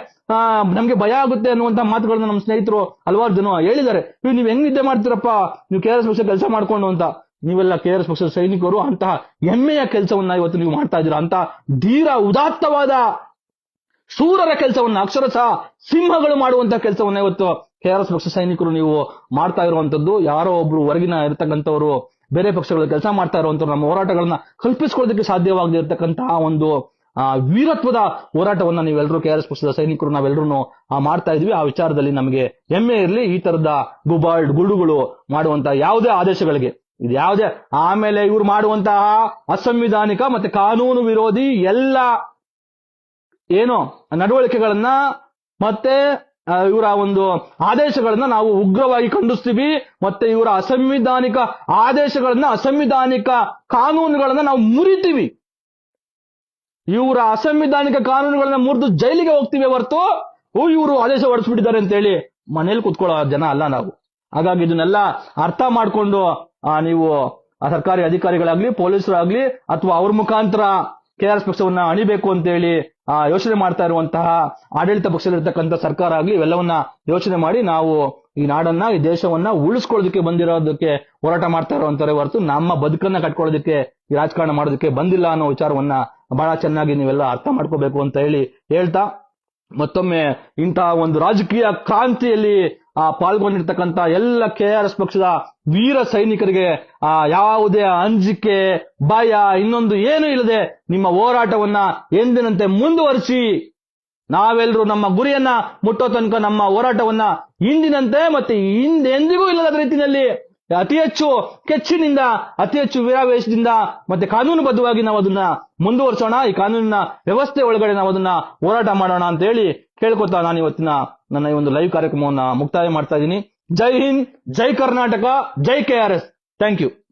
ನಮ್ಗೆ ಭಯ ಆಗುತ್ತೆ ಅನ್ನುವಂತ ಮಾತುಗಳನ್ನ ನಮ್ಮ ಸ್ನೇಹಿತರು ಹಲವಾರು ಜನ ಹೇಳಿದ್ದಾರೆ. ನೀವ್ ಹೆಂಗ್ ನಿದ್ದೆ ಮಾಡ್ತೀರಪ್ಪ ನೀವು KRS ಪಕ್ಷ ಕೆಲಸ ಮಾಡ್ಕೊಂಡು ಅಂತ. ನೀವೆಲ್ಲ KRS ಪಕ್ಷದ ಸೈನಿಕರು, ಅಂತಹ ಹೆಮ್ಮೆಯ ಕೆಲಸವನ್ನ ಇವತ್ತು ನೀವು ಮಾಡ್ತಾ ಇದ್ದೀರಾ. ಅಂತ ಧೀರ ಉದಾತ್ತವಾದ ಶೂರರ ಕೆಲಸವನ್ನ, ಅಕ್ಷರಶಃ ಸಿಂಹಗಳು ಮಾಡುವಂತ ಕೆಲಸವನ್ನ ಇವತ್ತು KRS ಪಕ್ಷ ಸೈನಿಕರು ನೀವು ಮಾಡ್ತಾ ಇರುವಂತದ್ದು. ಯಾರೋ ಒಬ್ರು ಹೊರಗಿನ ಇರತಕ್ಕಂಥವ್ರು, ಬೇರೆ ಪಕ್ಷಗಳ ಕೆಲಸ ಮಾಡ್ತಾ ಇರುವಂತವ್ರು ನಮ್ಮ ಹೋರಾಟಗಳನ್ನ ಕಲ್ಪಿಸ್ಕೊಳ್ಳೋದಕ್ಕೆ ಸಾಧ್ಯವಾಗದೇ ಇರತಕ್ಕಂತಹ ಒಂದು ವೀರತ್ವದ ಹೋರಾಟವನ್ನ ನೀವೆಲ್ಲರೂ KRS ಪಕ್ಷದ ಸೈನಿಕರು ನಾವೆಲ್ಲರೂ ಮಾಡ್ತಾ ಇದ್ವಿ. ಆ ವಿಚಾರದಲ್ಲಿ ನಮಗೆ ಹೆಮ್ಮೆ ಇರಲಿ. ಈ ತರದ ಗುಡುಗಳು ಮಾಡುವಂತಹ ಯಾವುದೇ ಆದೇಶಗಳಿಗೆ, ಇದು ಯಾವುದೇ ಆಮೇಲೆ ಇವ್ರು ಮಾಡುವಂತಹ ಅಸಂವಿಧಾನಿಕ ಮತ್ತೆ ಕಾನೂನು ವಿರೋಧಿ ಎಲ್ಲ ಏನು ನಡವಳಿಕೆಗಳನ್ನ ಮತ್ತೆ ಇವರ ಒಂದು ಆದೇಶಗಳನ್ನ ನಾವು ಉಗ್ರವಾಗಿ ಖಂಡಿಸ್ತೀವಿ. ಮತ್ತೆ ಇವರ ಅಸಂವಿಧಾನಿಕ ಆದೇಶಗಳನ್ನ, ಅಸಂವಿಧಾನಿಕ ಕಾನೂನುಗಳನ್ನ ನಾವು ಮುರಿತೀವಿ. ಇವರ ಅಸಂವಿಧಾನಿಕ ಕಾನೂನುಗಳನ್ನ ಮುರಿದು ಜೈಲಿಗೆ ಹೋಗ್ತೀವಿ ಹೊರತು ಇವರು ಆದೇಶ ಹೊರಡಿಸ್ಬಿಟ್ಟಿದ್ದಾರೆ ಅಂತ ಹೇಳಿ ಮನೇಲಿ ಕುತ್ಕೊಳ್ಳೋ ಜನ ಅಲ್ಲ ನಾವು. ಹಾಗಾಗಿ ಇದನ್ನೆಲ್ಲ ಅರ್ಥ ಮಾಡ್ಕೊಂಡು ನೀವು ಸರ್ಕಾರಿ ಅಧಿಕಾರಿಗಳಾಗ್ಲಿ, ಪೊಲೀಸರಾಗ್ಲಿ, ಅಥವಾ ಅವ್ರ ಮುಖಾಂತರ KRS ಪಕ್ಷವನ್ನ ಅಣಿಬೇಕು ಅಂತ ಹೇಳಿ ಯೋಚನೆ ಮಾಡ್ತಾ ಇರುವಂತಹ ಆಡಳಿತ ಪಕ್ಷದಲ್ಲಿರ್ತಕ್ಕಂಥ ಸರ್ಕಾರ ಆಗ್ಲಿ, ಇವೆಲ್ಲವನ್ನ ಯೋಚನೆ ಮಾಡಿ ನಾವು ಈ ನಾಡನ್ನ, ಈ ದೇಶವನ್ನ ಉಳಿಸ್ಕೊಳ್ಳೋದಕ್ಕೆ ಬಂದಿರೋದಕ್ಕೆ ಹೋರಾಟ ಮಾಡ್ತಾ ಇರುವಂತಾರೆ ಹೊರತು ನಮ್ಮ ಬದುಕನ್ನ ಕಟ್ಕೊಳ್ಳೋದಕ್ಕೆ, ಈ ರಾಜಕಾರಣ ಮಾಡೋದಕ್ಕೆ ಬಂದಿಲ್ಲ ಅನ್ನೋ ವಿಚಾರವನ್ನ ಬಹಳ ಚೆನ್ನಾಗಿ ನೀವೆಲ್ಲ ಅರ್ಥ ಮಾಡ್ಕೋಬೇಕು ಅಂತ ಹೇಳ್ತಾ, ಮತ್ತೊಮ್ಮೆ ಇಂತಹ ಒಂದು ರಾಜಕೀಯ ಕ್ರಾಂತಿಯಲ್ಲಿ ಪಾಲ್ಗೊಂಡಿರ್ತಕ್ಕಂಥ ಎಲ್ಲ KRS ಪಕ್ಷದ ವೀರ ಸೈನಿಕರಿಗೆ ಯಾವುದೇ ಅಂಜಿಕೆ ಭಯ ಇನ್ನೊಂದು ಏನು ಇಲ್ಲದೆ ನಿಮ್ಮ ಹೋರಾಟವನ್ನ ಎಂದಿನಂತೆ ಮುಂದುವರಿಸಿ ನಾವೆಲ್ಲರೂ ನಮ್ಮ ಗುರಿಯನ್ನ ಮುಟ್ಟೋ ತನಕ ನಮ್ಮ ಹೋರಾಟವನ್ನ ಇಂದಿನಂತೆ ಮತ್ತೆ ಎಂದಿಗೂ ಇಲ್ಲದ ರೀತಿಯಲ್ಲಿ ಅತಿ ಹೆಚ್ಚು ಕೆಚ್ಚಿನಿಂದ ಅತಿ ಹೆಚ್ಚು ವೀರಾವೇಶದಿಂದ ಮತ್ತೆ ಕಾನೂನುಬದ್ಧವಾಗಿ ನಾವು ಅದನ್ನ ಮುಂದುವರಿಸೋಣ. ಈ ಕಾನೂನಿನ ವ್ಯವಸ್ಥೆ ಒಳಗಡೆ ನಾವು ಅದನ್ನ ಹೋರಾಟ ಮಾಡೋಣ ಅಂತ ಹೇಳಿ ಕೇಳ್ಕೊತಾ ನಾನು ಇವತ್ತಿನ ನನ್ನ ಈ ಒಂದು ಲೈವ್ ಕಾರ್ಯಕ್ರಮವನ್ನ ಮುಕ್ತಾಯ ಮಾಡ್ತಾ ಇದ್ದೀನಿ. ಜೈ ಹಿಂದ್, ಜೈ ಕರ್ನಾಟಕ, ಜೈ KRS. Thank you.